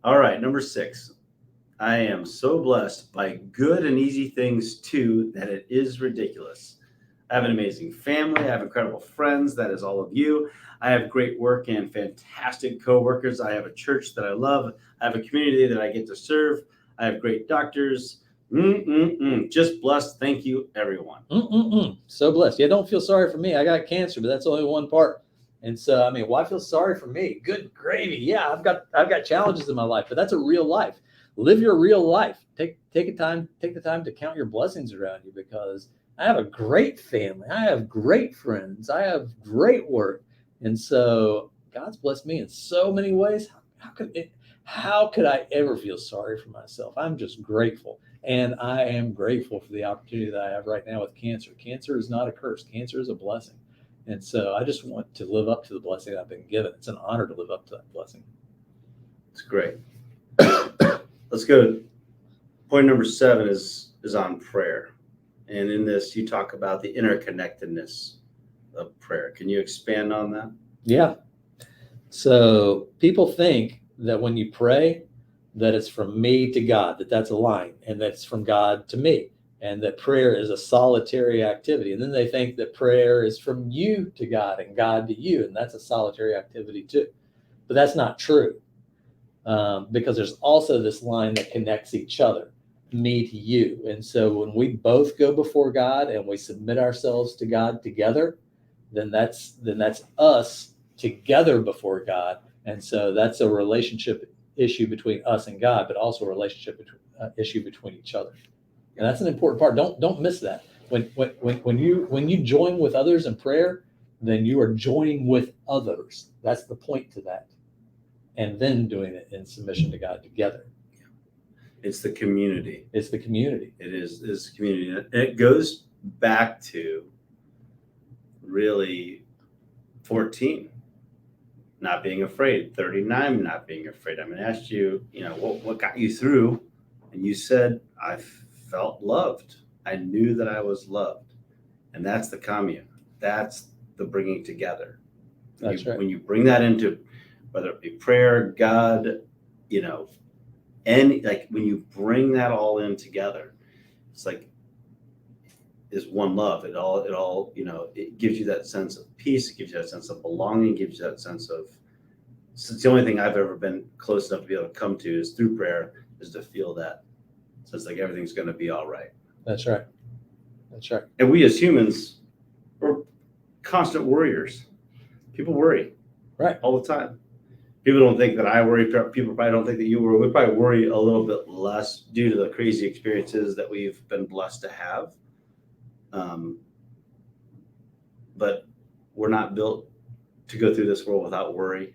All right. Number 6. I am so blessed by good and easy things too that it is ridiculous. I have an amazing family. I have incredible friends. That is all of you. I have great work and fantastic coworkers. I have a church that I love. I have a community that I get to serve. I have great doctors. Just blessed. Thank you, everyone. So blessed. Yeah, don't feel sorry for me. I got cancer, but that's only one part. And so, I mean, why feel sorry for me? Good gravy. Yeah, I've got challenges in my life, but that's a real life. Live your real life. Take the time to count your blessings around you, because I have a great family. I have great friends. I have great work. And so God's blessed me in so many ways. How could I ever feel sorry for myself? I'm just grateful. And I am grateful for the opportunity that I have right now with cancer. Cancer is not a curse. Cancer is a blessing. And so I just want to live up to the blessing I've been given. It's an honor to live up to that blessing. It's great. Let's go to point number 7 is on prayer. And in this, you talk about the interconnectedness of prayer. Can you expand on that? Yeah. So people think that when you pray, that it's from me to God, that's a line, and that's from God to me, and that prayer is a solitary activity. And then they think that prayer is from you to God and God to you, and that's a solitary activity too. But that's not true, because there's also this line that connects each other, me to you. And so when we both go before God and we submit ourselves to God together, then that's us together before God. And so that's a relationship issue between us and God, but also a relationship issue between each other. And that's an important part. Don't miss that. When you join with others in prayer, then you are joining with others. That's the point to that. And then doing it in submission to God together. It's the community. It's the community. It is community. And it goes back to really 14. Not being afraid. 39, not being afraid. I'm going to ask you, what got you through? And you said, I felt loved. I knew that I was loved. And that's the commune. That's the bringing together. That's right. When you bring that into, whether it be prayer, God, when you bring that all in together, it's like, is one love. It all, it gives you that sense of peace. It gives you that sense of belonging. It gives you that sense of, it's the only thing I've ever been close enough to be able to come to is through prayer, is to feel that. So it's like everything's going to be all right. That's right. That's right. And we as humans, we're constant worriers. People worry. Right. All the time. People don't think that I worry. People probably don't think that you worry. We probably worry a little bit less due to the crazy experiences that we've been blessed to have. But we're not built to go through this world without worry.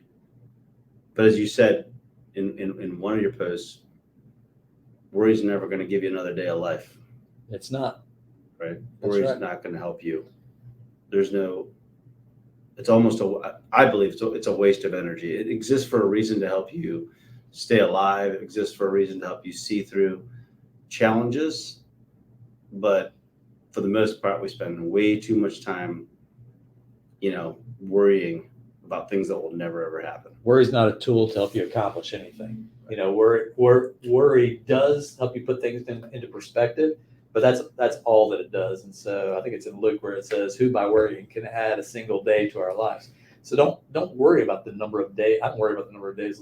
But as you said in one of your posts, worry is never going to give you another day of life. It's not. Right? That's Worry is right. not going to help you. There's no, it's almost I believe it's a waste of energy. It exists for a reason to help you stay alive. It exists for a reason to help you see through challenges. But for the most part, we spend way too much time, worrying about things that will never ever happen. Worry's not a tool to help you accomplish anything. Worry does help you put things into perspective, but that's all that it does. And so I think it's in Luke where it says, "Who by worrying can add a single day to our lives." So don't worry about the number of days. I don't worry about the number of days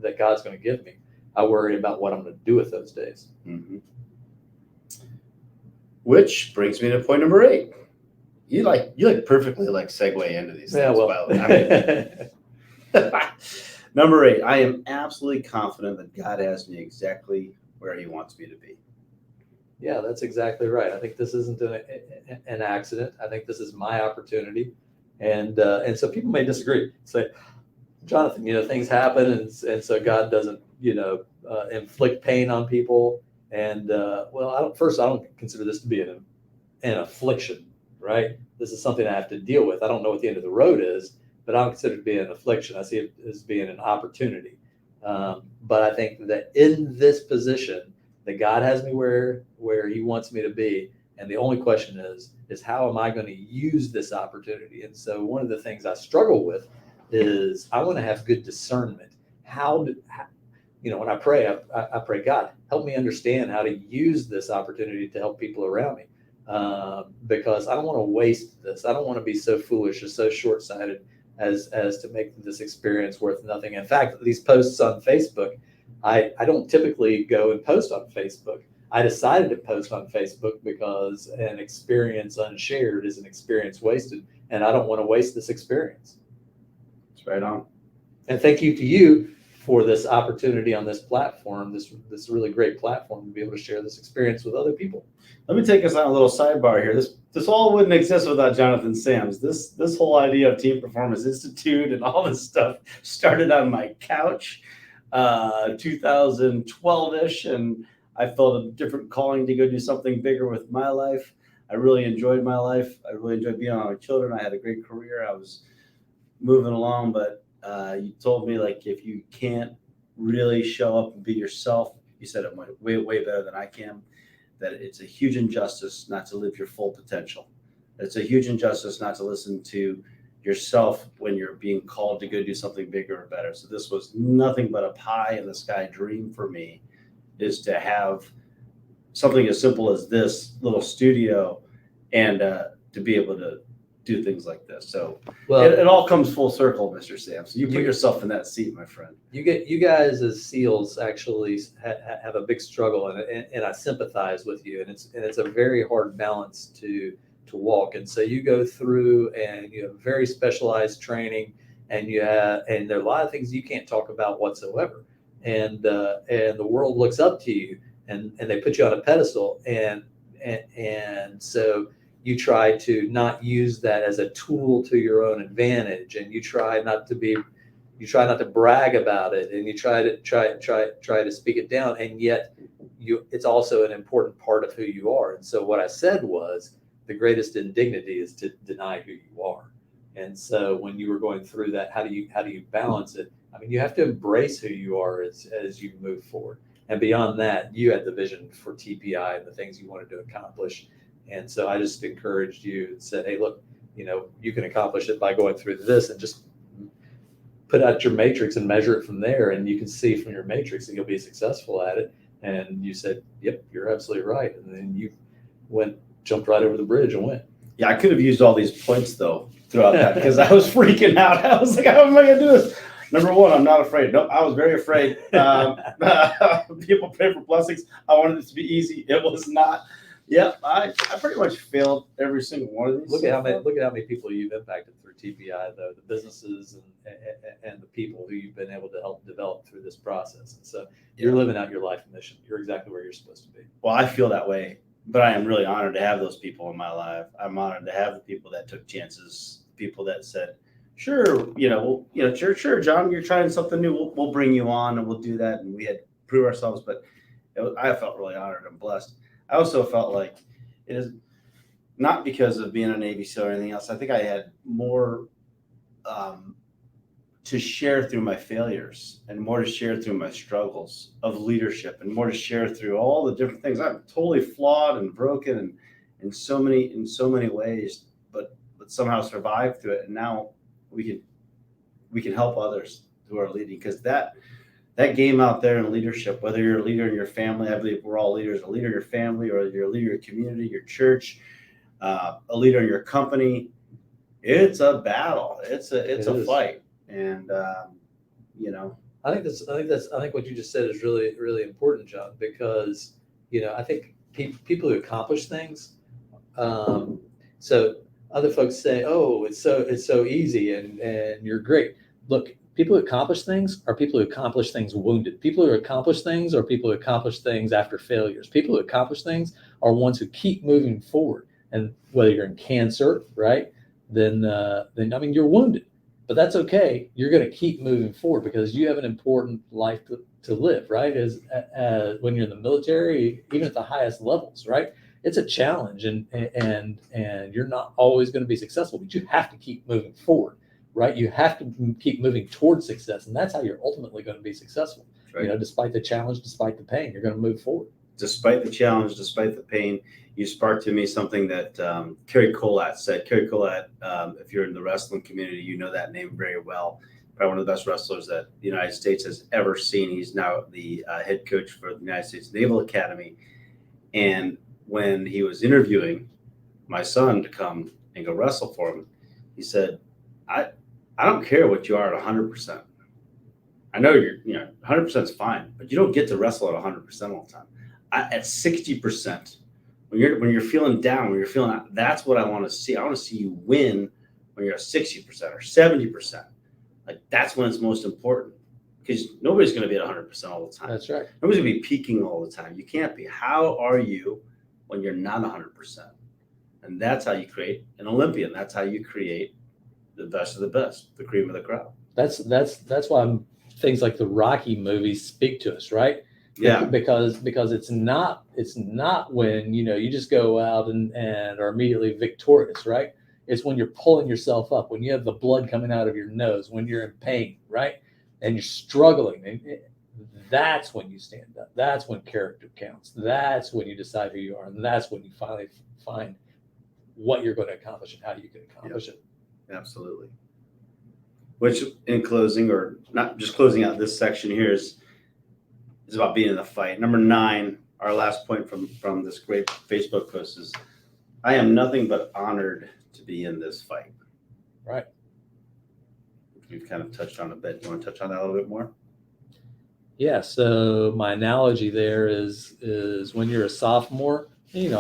that God's going to give me. I worry about what I'm going to do with those days. Mm-hmm. Which brings me to point number 8. You perfectly segue into these things. Well, Number 8, I am absolutely confident that God has me exactly where He wants me to be. Yeah, that's exactly right. I think this isn't an accident. I think this is my opportunity, and so people may disagree. Say, Jonathan, things happen, and so God doesn't, inflict pain on people. And well, I don't consider this to be an affliction, right? This is something I have to deal with. I don't know what the end of the road is, but I don't consider it to be an affliction. I see it as being an opportunity. But I think that in this position, that God has me where He wants me to be, and the only question is how am I going to use this opportunity? And so one of the things I struggle with is I want to have good discernment. When I pray, I pray, God, help me understand how to use this opportunity to help people around me, because I don't want to waste this. I don't want to be so foolish or so short-sighted as to make this experience worth nothing. In fact, these posts on Facebook, I don't typically go and post on Facebook. I decided to post on Facebook because an experience unshared is an experience wasted, and I don't want to waste this experience. That's right on. And thank you to you for this opportunity on this platform, this really great platform to be able to share this experience with other people. Let me take us on a little sidebar here. This all wouldn't exist without Jonathan Sams. This whole idea of Team Performance Institute and all this stuff started on my couch, 2012-ish, and I felt a different calling to go do something bigger with my life. I really enjoyed my life. I really enjoyed being on my children. I had a great career. I was moving along, but you told me if you can't really show up and be yourself, you said it way better than I can, that it's a huge injustice not to live your full potential. It's a huge injustice not to listen to yourself when you're being called to go do something bigger or better. So this was nothing but a pie in the sky dream for me, is to have something as simple as this little studio and to be able to do things like this. So it all comes full circle, Mr. Sam. So you put yourself in that seat, my friend. You guys as SEALs actually have a big struggle, and I sympathize with you. And it's a very hard balance to walk. And so you go through, and you have very specialized training, and there are a lot of things you can't talk about whatsoever. And the world looks up to you, and they put you on a pedestal, and so you try to not use that as a tool to your own advantage, and you try not to brag about it, and you try to speak it down, and yet it's also an important part of who you are. And so what I said was, the greatest indignity is to deny who you are. And so when you were going through that, how do you balance it? I mean, you have to embrace who you are as you move forward. And beyond that, you had the vision for TPI and the things you wanted to accomplish. And so I just encouraged you and said, hey, look, you can accomplish it by going through this, and just put out your matrix and measure it from there. And you can see from your matrix that you'll be successful at it. And you said, yep, you're absolutely right. And then you jumped right over the bridge and went. Yeah, I could have used all these points though throughout that, because I was freaking out. I was like, how am I going to do this? Number one, I'm not afraid. Nope, I was very afraid. People pray for blessings. I wanted it to be easy. It was not. Yeah, I pretty much failed every single one of these. Look at how many people you've impacted through TPI, though, the businesses and the people who you've been able to help develop through this process. And so you're living out your life mission. You're exactly where you're supposed to be. Well, I feel that way, but I am really honored to have those people in my life. I'm honored to have the people that took chances, people that said, sure, sure, John, you're trying something new. We'll bring you on and we'll do that. And we had to prove ourselves, but I felt really honored and blessed. I also felt like it is not because of being a Navy SEAL or anything else. I think I had more um, to share through my failures, and more to share through my struggles of leadership, and more to share through all the different things. I'm totally flawed and broken and in so many ways, but somehow survive through it. And now we can help others who are leading, because that game out there in leadership, whether you're a leader in your family, I believe we're all leaders, a leader in your family, or you're a leader in your community, your church, a leader in your company, it's a battle. It's a fight. And, I think what you just said is really, really important, John, because, I think people who accomplish things, so other folks say, oh, it's so easy and you're great. Look, people who accomplish things are people who accomplish things wounded. People who accomplish things are people who accomplish things after failures. People who accomplish things are ones who keep moving forward. And whether you're in cancer, right, then I mean, you're wounded, but that's okay. You're going to keep moving forward because you have an important life to live, right? As when you're in the military, even at the highest levels, right? It's a challenge, and you're not always going to be successful, but you have to keep moving forward, right? You have to keep moving towards success, and that's how you're ultimately going to be successful. right. Despite the challenge, despite the pain, you're going to move forward. Despite the challenge, despite the pain, you sparked to me something that Kerry Collat said. Kerry Collat, if you're in the wrestling community, you know that name very well. Probably one of the best wrestlers that the United States has ever seen. He's now the head coach for the United States Naval Academy. And when he was interviewing my son to come and go wrestle for him, he said, I don't care what you are at 100%. I know 100% is fine, but you don't get to wrestle at 100% all the time. At 60%, when you're feeling down, when you're feeling out, that's what I want to see. I want to see you win when you're at 60% or 70%. Like, that's when it's most important, because nobody's going to be at 100% all the time. That's right. Nobody's going to be peaking all the time. You can't be. How are you when you're not 100%? And that's how you create an Olympian. That's how you create the best of the best, the cream of the crop. That's why things like the Rocky movies speak to us, right? Yeah. Because it's not when you just go out and are immediately victorious, right? It's when you're pulling yourself up, when you have the blood coming out of your nose, when you're in pain, right? And you're struggling. And that's when you stand up. That's when character counts. That's when you decide who you are. And that's when you finally find what you're going to accomplish and how you can accomplish it. Absolutely. Which, in closing, or not just closing out this section here, is about being in the fight. Number 9, our last point from this great Facebook post is, I am nothing but honored to be in this fight. Right. We've kind of touched on a bit. You want to touch on that a little bit more? Yeah. So my analogy there is when you're a sophomore, in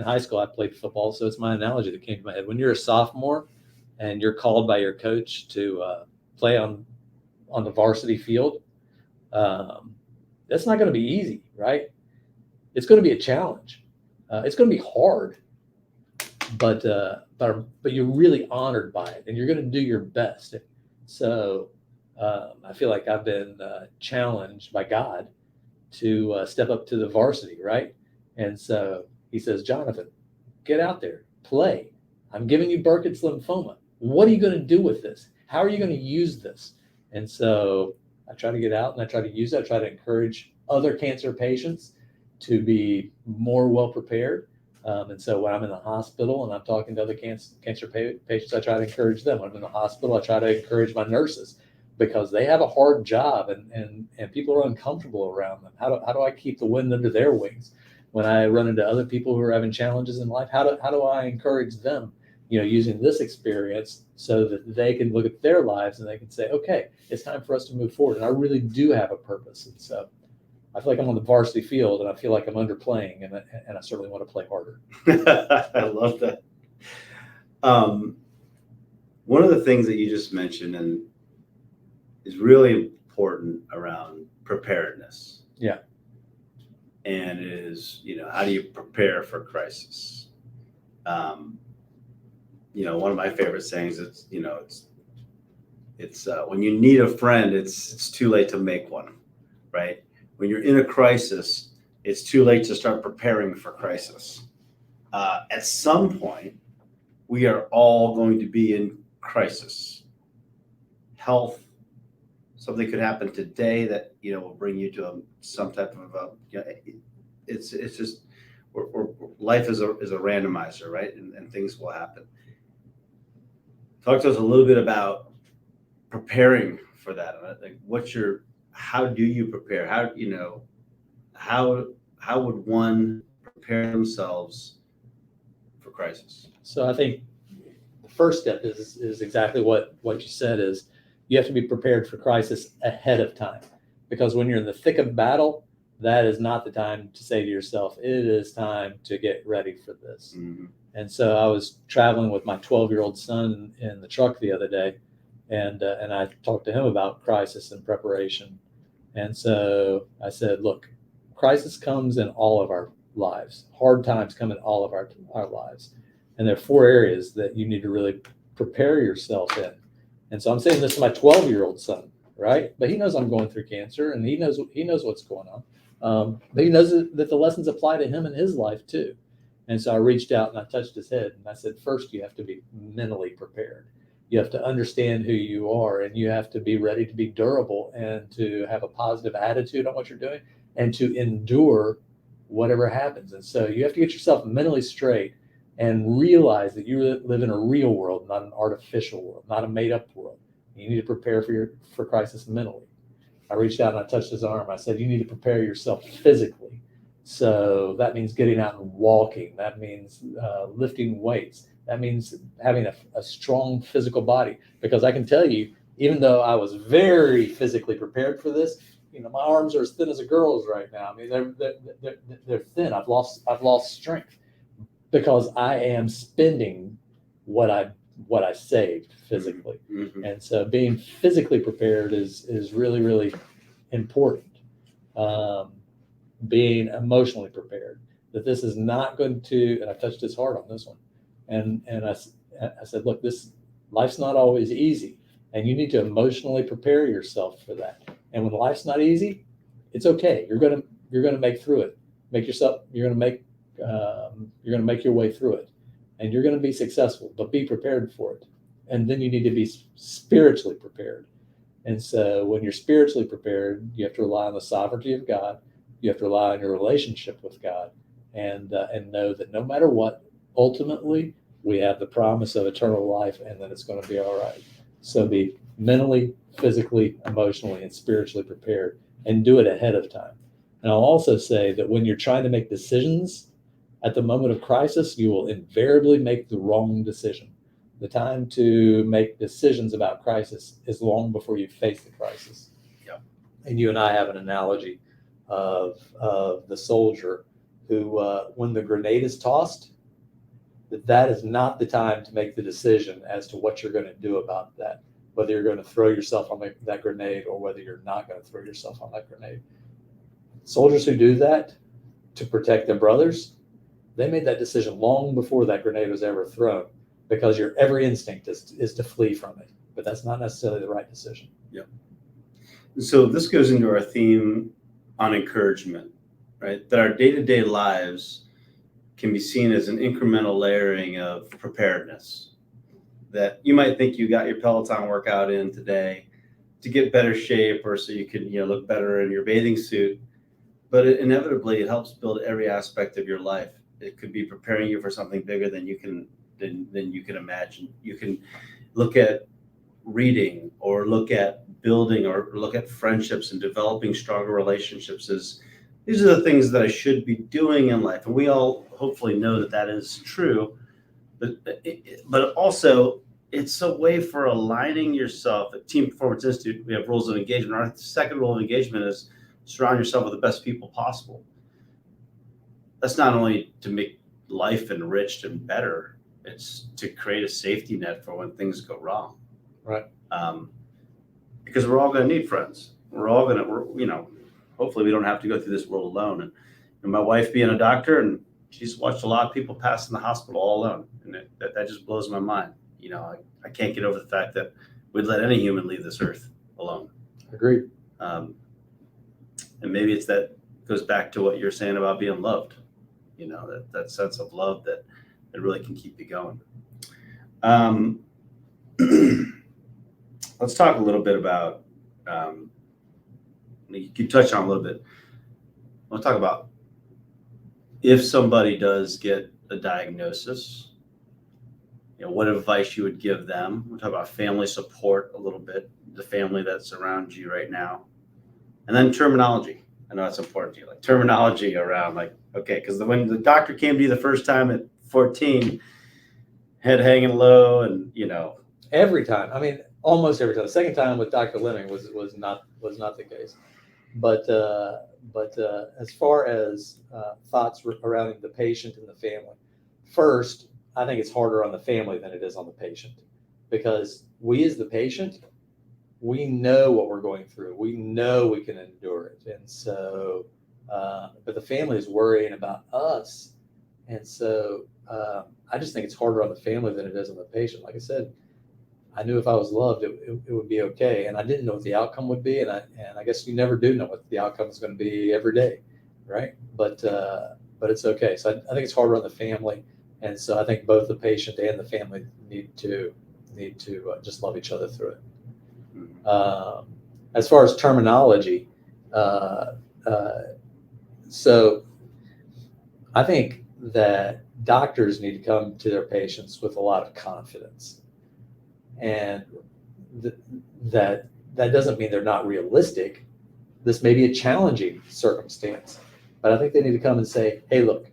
high school I played football, so it's my analogy that came to my head. When you're a sophomore and you're called by your coach to play on the varsity field, that's not going to be easy, right? It's going to be a challenge. It's going to be hard, but you're really honored by it, and you're going to do your best. So I feel like I've been challenged by God to step up to the varsity, right? And so he says, Jonathan, get out there, play. I'm giving you Burkitt's lymphoma. What are you going to do with this? How are you going to use this? And so I try to get out and I try to use it. I try to encourage other cancer patients to be more well prepared. And so when I'm in the hospital and I'm talking to other cancer patients, I try to encourage them. When I'm in the hospital, I try to encourage my nurses, because they have a hard job and people are uncomfortable around them. How do I keep the wind under their wings? When I run into other people who are having challenges in life, how do I encourage them, using this experience so that they can look at their lives and they can say, okay, it's time for us to move forward. And I really do have a purpose. And so I feel like I'm on the varsity field and I feel like I'm underplaying, and I certainly want to play harder. I love that. One of the things that you just mentioned and is really important around preparedness. Yeah. And it is, how do you prepare for crisis? One of my favorite sayings is, it's when you need a friend, it's too late to make one, right? When you're in a crisis, it's too late to start preparing for crisis. At some point, we are all going to be in crisis. health. Something could happen today that will bring you to some type of it's just life is a randomizer, right? And things will happen. Talk to us a little bit about preparing for that. Like, how do you prepare? How would one prepare themselves for crisis? So I think the first step is exactly what you said, is you have to be prepared for crisis ahead of time. Because when you're in the thick of battle, that is not the time to say to yourself, it is time to get ready for this. Mm-hmm. And so I was traveling with my 12-year-old son in the truck the other day, and I talked to him about crisis and preparation. And so I said, look, crisis comes in all of our lives. Hard times come in all of our lives. And there are 4 areas that you need to really prepare yourself in. And so I'm saying this to my 12-year-old son, right? But he knows I'm going through cancer, and he knows what's going on. But he knows that the lessons apply to him in his life too. And so I reached out and I touched his head and I said, first, you have to be mentally prepared. You have to understand who you are, and you have to be ready to be durable and to have a positive attitude on what you're doing and to endure whatever happens. And so you have to get yourself mentally straight and realize that you live in a real world, not an artificial world, not a made up world. You need to prepare for crisis mentally. I reached out and I touched his arm. I said, you need to prepare yourself physically. So that means getting out and walking. That means lifting weights. That means having a strong physical body. Because I can tell you, even though I was very physically prepared for this, my arms are as thin as a girl's right now. I mean, they're thin. I've lost strength because I am spending what I saved physically. Mm-hmm. And so being physically prepared is really, really important. Being emotionally prepared, that this is not going to, and I touched his heart on this one. And I said, look, life's not always easy, and you need to emotionally prepare yourself for that. And when life's not easy, it's okay. You're gonna make through it. You're gonna make your way through it, and you're gonna be successful. But be prepared for it. And then you need to be spiritually prepared. And so when you're spiritually prepared, you have to rely on the sovereignty of God. You have to rely on your relationship with God, and know that no matter what, ultimately we have the promise of eternal life, and that it's going to be all right. So be mentally, physically, emotionally, and spiritually prepared, and do it ahead of time. And I'll also say that when you're trying to make decisions at the moment of crisis, you will invariably make the wrong decision. The time to make decisions about crisis is long before you face the crisis. Yep. And you and I have an analogy of the soldier who, when the grenade is tossed, that is not the time to make the decision as to what you're going to do about that, whether you're going to throw yourself on that grenade or whether you're not going to throw yourself on that grenade. Soldiers who do that to protect their brothers, they made that decision long before that grenade was ever thrown, because your every instinct is to flee from it. But that's not necessarily the right decision. Yep. So this goes into our theme on encouragement, right? That our day-to-day lives can be seen as an incremental layering of preparedness. That you might think you got your Peloton workout in today to get better shape, or so you can look better in your bathing suit, but inevitably it helps build every aspect of your life. It could be preparing you for something bigger than you can imagine. You can look at reading, or look at building, or look at friendships and developing stronger relationships as these are the things that I should be doing in life. And we all hopefully know that is true, but also it's a way for aligning yourself. At Team Performance Institute, we have rules of engagement. Our second rule of engagement is surround yourself with the best people possible. That's not only to make life enriched and better, it's to create a safety net for when things go wrong. Right. Because we're all going to need friends. We're hopefully we don't have to go through this world alone. And my wife being a doctor, and she's watched a lot of people pass in the hospital all alone. And that just blows my mind. I can't get over the fact that we'd let any human leave this earth alone. Agreed. And maybe it's that goes back to what you're saying about being loved. That sense of love that really can keep you going. let's talk a little bit about, you touched on a little bit. I'll talk about if somebody does get a diagnosis, what advice you would give them. We'll talk about family support a little bit, the family that surrounds you right now. And then terminology. I know that's important to you, like terminology around like, okay, because when the doctor came to you the first time at 14, head hanging low and, Every time. I mean, almost every time. The second time with Dr. Lemming was not the case. But as far as thoughts around the patient and the family, first, I think it's harder on the family than it is on the patient, because we as the patient, we know what we're going through. We know we can endure it. And so, but the family is worrying about us. And so I just think it's harder on the family than it is on the patient. Like I said, I knew if I was loved, it would be okay. And I didn't know what the outcome would be. And I guess you never do know what the outcome is going to be every day. Right. But it's okay. So I think it's harder on the family. And so I think both the patient and the family need to just love each other through it. As far as terminology, so I think that doctors need to come to their patients with a lot of confidence, and that doesn't mean they're not realistic. This may be a challenging circumstance, but I think they need to come and say, "Hey, look,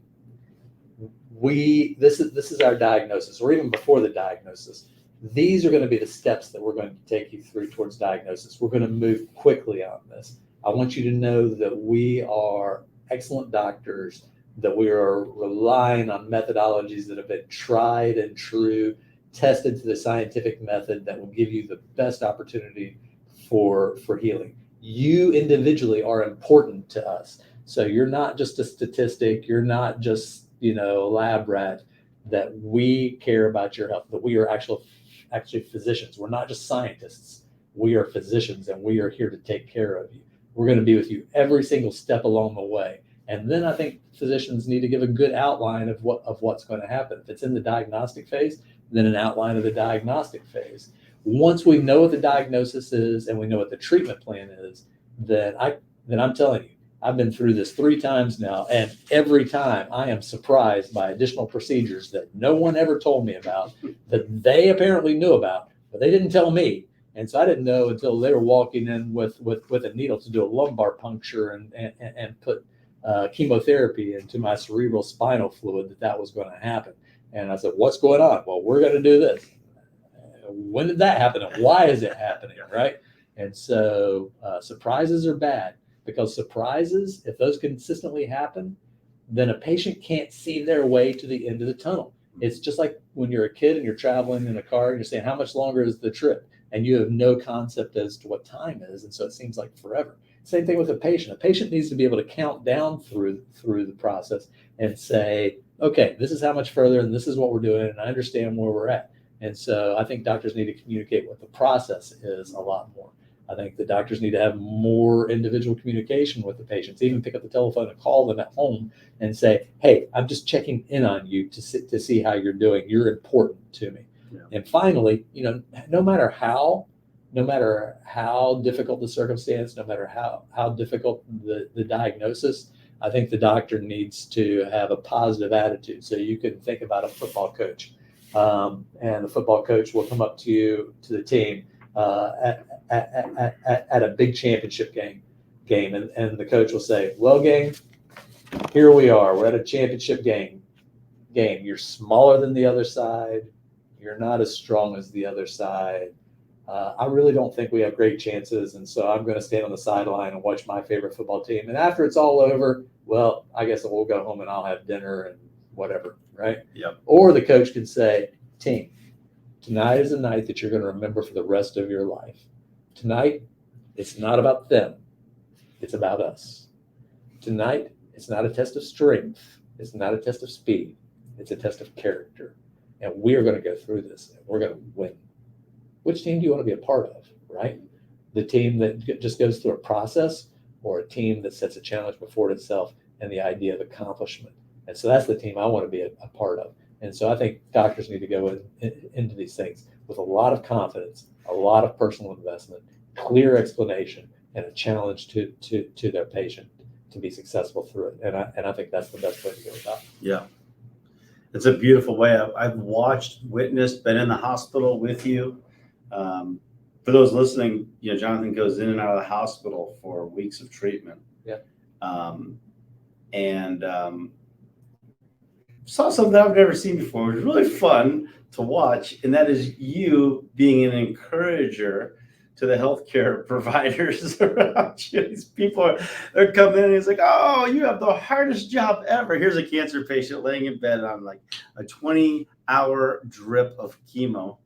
this is our diagnosis," or even before the diagnosis. These are going to be the steps that we're going to take you through towards diagnosis. We're going to move quickly on this. I want you to know that we are excellent doctors, that we are relying on methodologies that have been tried and true, tested to the scientific method that will give you the best opportunity for healing. You individually are important to us. So you're not just a statistic. You're not just, a lab rat, that we care about your health, that we are actually physicians. We're not just scientists. We are physicians, and we are here to take care of you. We're going to be with you every single step along the way. And then I think physicians need to give a good outline of what's going to happen. If it's in the diagnostic phase, then an outline of the diagnostic phase. Once we know what the diagnosis is and we know what the treatment plan is, then I'm telling you, I've been through this 3 times now, and every time I am surprised by additional procedures that no one ever told me about, that they apparently knew about, but they didn't tell me. And so I didn't know until they were walking in with a needle to do a lumbar puncture and put chemotherapy into my cerebral spinal fluid that was going to happen. And I said, "What's going on?" "Well, we're going to do this." When did that happen? And why is it happening? Right? And so surprises are bad, because surprises, if those consistently happen, then a patient can't see their way to the end of the tunnel. It's just like when you're a kid and you're traveling in a car and you're saying, "How much longer is the trip?" And you have no concept as to what time is. And so it seems like forever. Same thing with a patient. A patient needs to be able to count down through the process and say, "Okay, this is how much further, and this is what we're doing, and I understand where we're at." And so I think doctors need to communicate what the process is a lot more. I think the doctors need to have more individual communication with the patients, even pick up the telephone and call them at home and say, "Hey, I'm just checking in on you to see how you're doing. You're important to me." Yeah. And finally, no matter how difficult the circumstance, no matter how difficult the diagnosis, I think the doctor needs to have a positive attitude. So you can think about a football coach, and the football coach will come up to you, to the team, at a big championship game, and the coach will say, "Well, gang, here we are. We're at a championship game. You're smaller than the other side. You're not as strong as the other side. I really don't think we have great chances, and so I'm going to stand on the sideline and watch my favorite football team. And after it's all over, well, I guess we'll go home and I'll have dinner and whatever," right? Yep. Or the coach can say, "Team, tonight is a night that you're going to remember for the rest of your life. Tonight, it's not about them. It's about us. Tonight, it's not a test of strength. It's not a test of speed. It's a test of character. And we're going to go through this, and we're going to win." Which team do you want to be a part of, right? The team that just goes through a process, or a team that sets a challenge before itself and the idea of accomplishment? And so that's the team I want to be a part of. And so I think doctors need to go into these things with a lot of confidence, a lot of personal investment, clear explanation, and a challenge to their patient to be successful through it. And I think that's the best way to go about it. Yeah. It's a beautiful way. I've watched, witnessed, been in the hospital with you. For those listening, Jonathan goes in and out of the hospital for weeks of treatment. Yeah. And saw something I've never seen before. It was really fun to watch, and that is you being an encourager to the healthcare providers around you. These people they're coming in and it's like, oh, you have the hardest job ever. Here's a cancer patient laying in bed on like a 20-hour drip of chemo,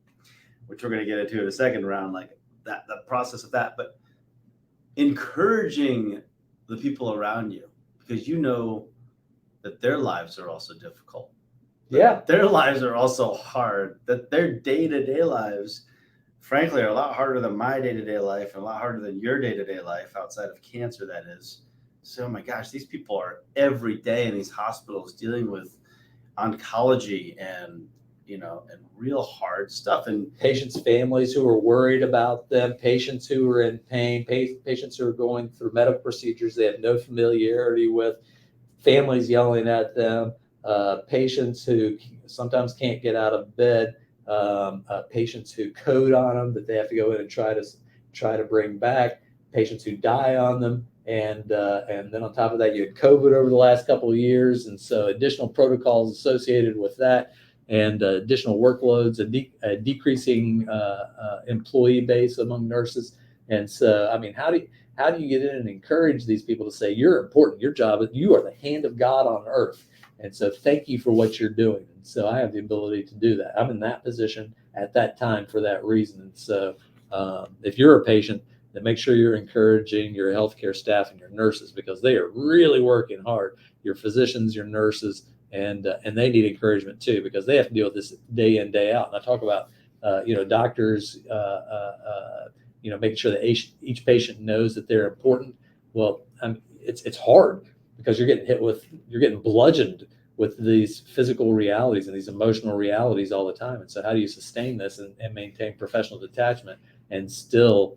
which we're going to get into in a second round, like that, the process of that. But encouraging the people around you, because you know that their lives are also difficult. Yeah. Their lives are also hard, that their day-to-day lives, frankly, are a lot harder than my day-to-day life and a lot harder than your day-to-day life outside of cancer, that is. So, oh my gosh, these people are every day in these hospitals dealing with oncology and real hard stuff. And patients' families who are worried about them, patients who are in pain, patients who are going through medical procedures they have no familiarity with, families yelling at them, patients who sometimes can't get out of bed, patients who code on them that they have to go in and try to bring back, patients who die on them. And then on top of that, you had COVID over the last couple of years. And so additional protocols associated with that, and additional workloads, a decreasing employee base among nurses. And so, I mean, how do you get in and encourage these people to say, you're important, your job is, you are the hand of God on earth. And so thank you for what you're doing. And so I have the ability to do that. I'm in that position at that time for that reason. And so if you're a patient, then make sure you're encouraging your healthcare staff and your nurses, because they are really working hard. Your physicians, your nurses, and they need encouragement too, because they have to deal with this day in, day out. And I talk about, doctors, making sure that each patient knows that they're important. Well, it's hard because you're getting bludgeoned with these physical realities and these emotional realities all the time. And so how do you sustain this and maintain professional detachment and still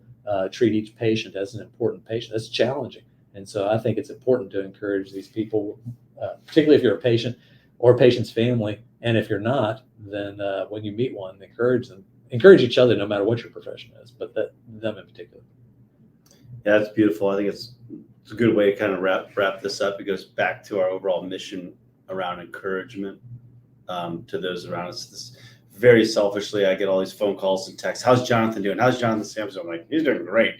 treat each patient as an important patient? That's challenging. And so I think it's important to encourage these people, particularly if you're a patient or a patient's family. And if you're not, then when you meet one, encourage them. Encourage each other no matter what your profession is, but them in particular. Yeah, that's beautiful. I think it's a good way to kind of wrap this up. It goes back to our overall mission around encouragement to those around us. Very selfishly, I get all these phone calls and texts. How's Jonathan doing? How's Jonathan Sampson? I'm like, he's doing great.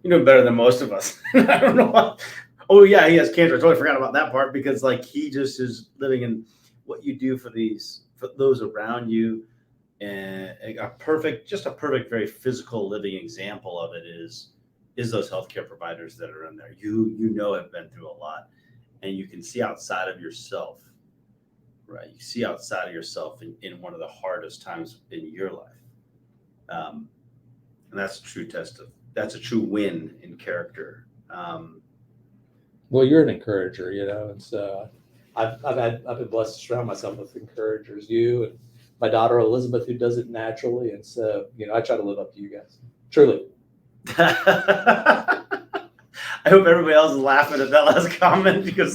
You're doing better than most of us. I don't know why. Oh yeah, he has cancer. I totally forgot about that part, because like he just is living in what you do for those around you. And a perfect, very physical living example of it is those healthcare providers that are in there. Have been through a lot, and you can see outside of yourself, right? You see outside of yourself in one of the hardest times in your life, and that's a true that's a true win in character. Well, you're an encourager, and so I've been blessed to surround myself with encouragers. You and my daughter Elizabeth, who does it naturally, and so I try to live up to you guys. Truly. I hope everybody else is laughing at that last comment, because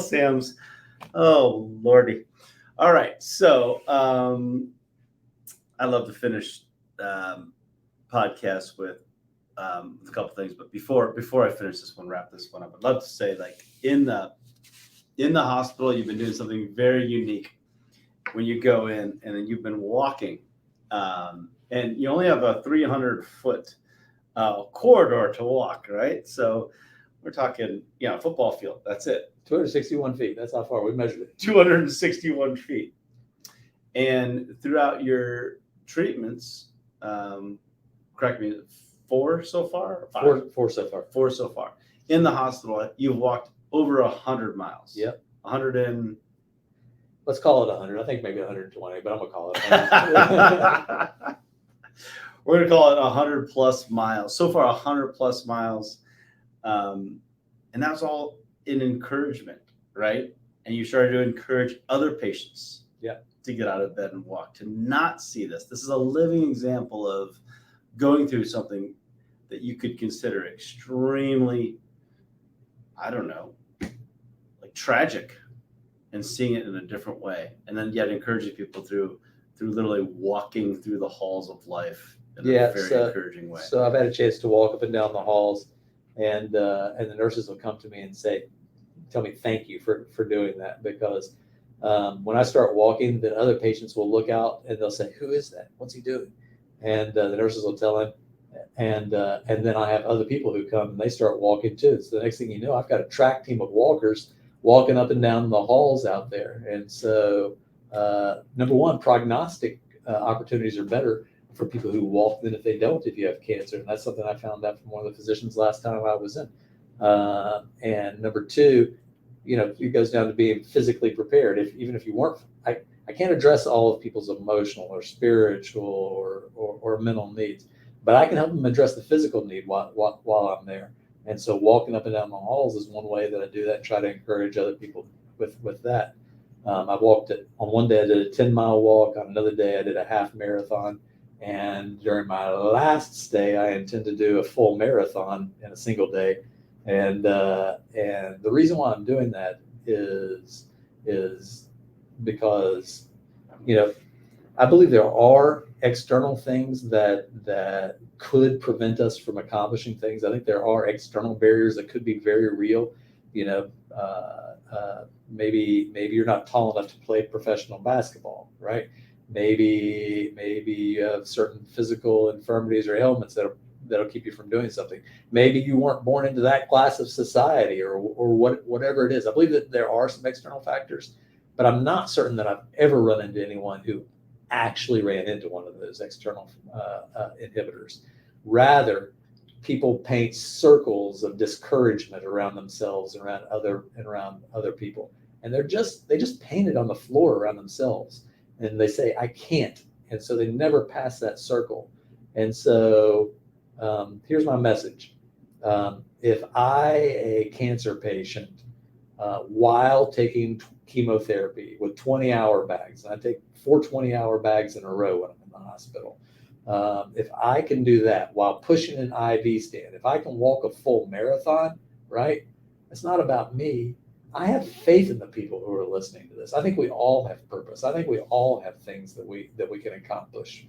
Sam's, oh Lordy. All right, so I love to finish podcasts with a couple things, but before I finish this one, wrap this one up, I'd love to say, like, in the hospital, you've been doing something very unique when you go in, and then you've been walking, and you only have a 300-foot corridor to walk, right? So we're talking, football field. That's it. 261 feet. That's how far we measured it. 261 feet. And throughout your treatments, correct me, 4 so far? Or 5? 4 so far. 4 so far. In the hospital, you've walked over 100 miles. Yep. 100 and... Let's call it 100. I think maybe 120, but I'm going to call it 100. We're going to call it 100 plus miles. So far, 100 plus miles. And that's all in encouragement, right? and you started to encourage other patients Yeah. to get out of bed and walk, to not see this. This is a living example of going through something that you could consider extremely, I don't know, like tragic, and seeing it in a different way, and then yet encouraging people through literally walking through the halls of life in a very encouraging way. So I've had a chance to walk up and down the halls, and the nurses will come to me and tell me thank you for doing that, because when I start walking, then other patients will look out and they'll say, "Who is that? What's he doing?" And the nurses will tell him, and then I have other people who come and they start walking too. So the next thing you know, I've got a track team of walkers walking up and down the halls out there. And so, number one, prognostic opportunities are better for people who walk than if they don't, if you have cancer. And that's something I found out from one of the physicians last time I was in. And number two, it goes down to being physically prepared. Even if you weren't, I can't address all of people's emotional or spiritual or mental needs, but I can help them address the physical need while I'm there. And so walking up and down the halls is one way that I do that and try to encourage other people with that. I walked on one day, I did a 10-mile walk. On another day, I did a half marathon. And during my last stay, I intend to do a full marathon in a single day. And the reason why I'm doing that is because, I believe there are external things that could prevent us from accomplishing things. I think there are external barriers that could be very real. Maybe you're not tall enough to play professional basketball, right? Maybe you have certain physical infirmities or ailments that'll keep you from doing something. Maybe you weren't born into that class of society, or whatever it is. I believe that there are some external factors, but I'm not certain that I've ever run into anyone who actually ran into one of those external inhibitors. Rather, people paint circles of discouragement around themselves, around other people, and they just paint it on the floor around themselves, and they say, "I can't," and so they never pass that circle. And so here's my message. If a cancer patient, while taking chemotherapy with 20-hour bags, and I take 4 20-hour bags in a row when I'm in the hospital, if I can do that while pushing an IV stand, if I can walk a full marathon, right? It's not about me. I have faith in the people who are listening to this. I think we all have purpose. I think we all have things that we can accomplish.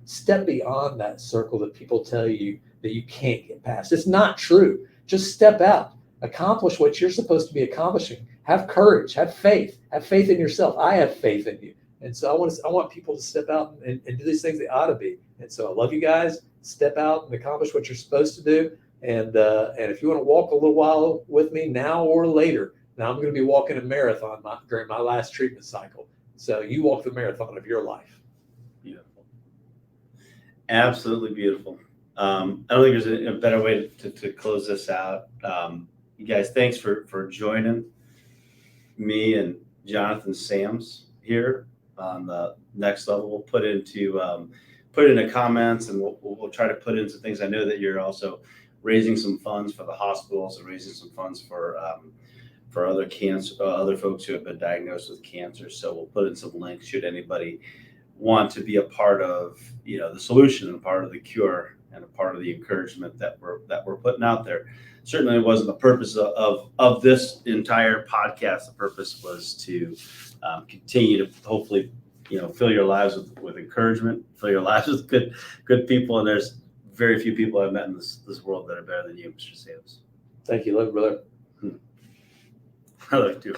Step beyond that circle that people tell you that you can't get past. It's not true. Just step out, accomplish what you're supposed to be accomplishing. Have courage, have faith in yourself. I have faith in you. And so I want people to step out and do these things they ought to be. And so I love you guys. Step out and accomplish what you're supposed to do. And if you want to walk a little while with me now or later, now I'm going to be walking a marathon during my last treatment cycle. So you walk the marathon of your life. Beautiful. Absolutely beautiful. I don't think there's a better way to close this out. You guys, thanks for joining me and Jonathan Sams here on the next level. We'll put in the comments, and we'll try to put in some things. I know that you're also raising some funds for the hospitals and raising some funds for other folks who have been diagnosed with cancer. So we'll put in some links should anybody want to be a part of the solution and part of the cure and a part of the encouragement that we're putting out there. Certainly, it wasn't the purpose of this entire podcast. The purpose was to continue to hopefully fill your lives with encouragement, fill your lives with good people. And there's very few people I've met in this world that are better than you, Mr. Sams. Thank you. Love you, brother. I like to.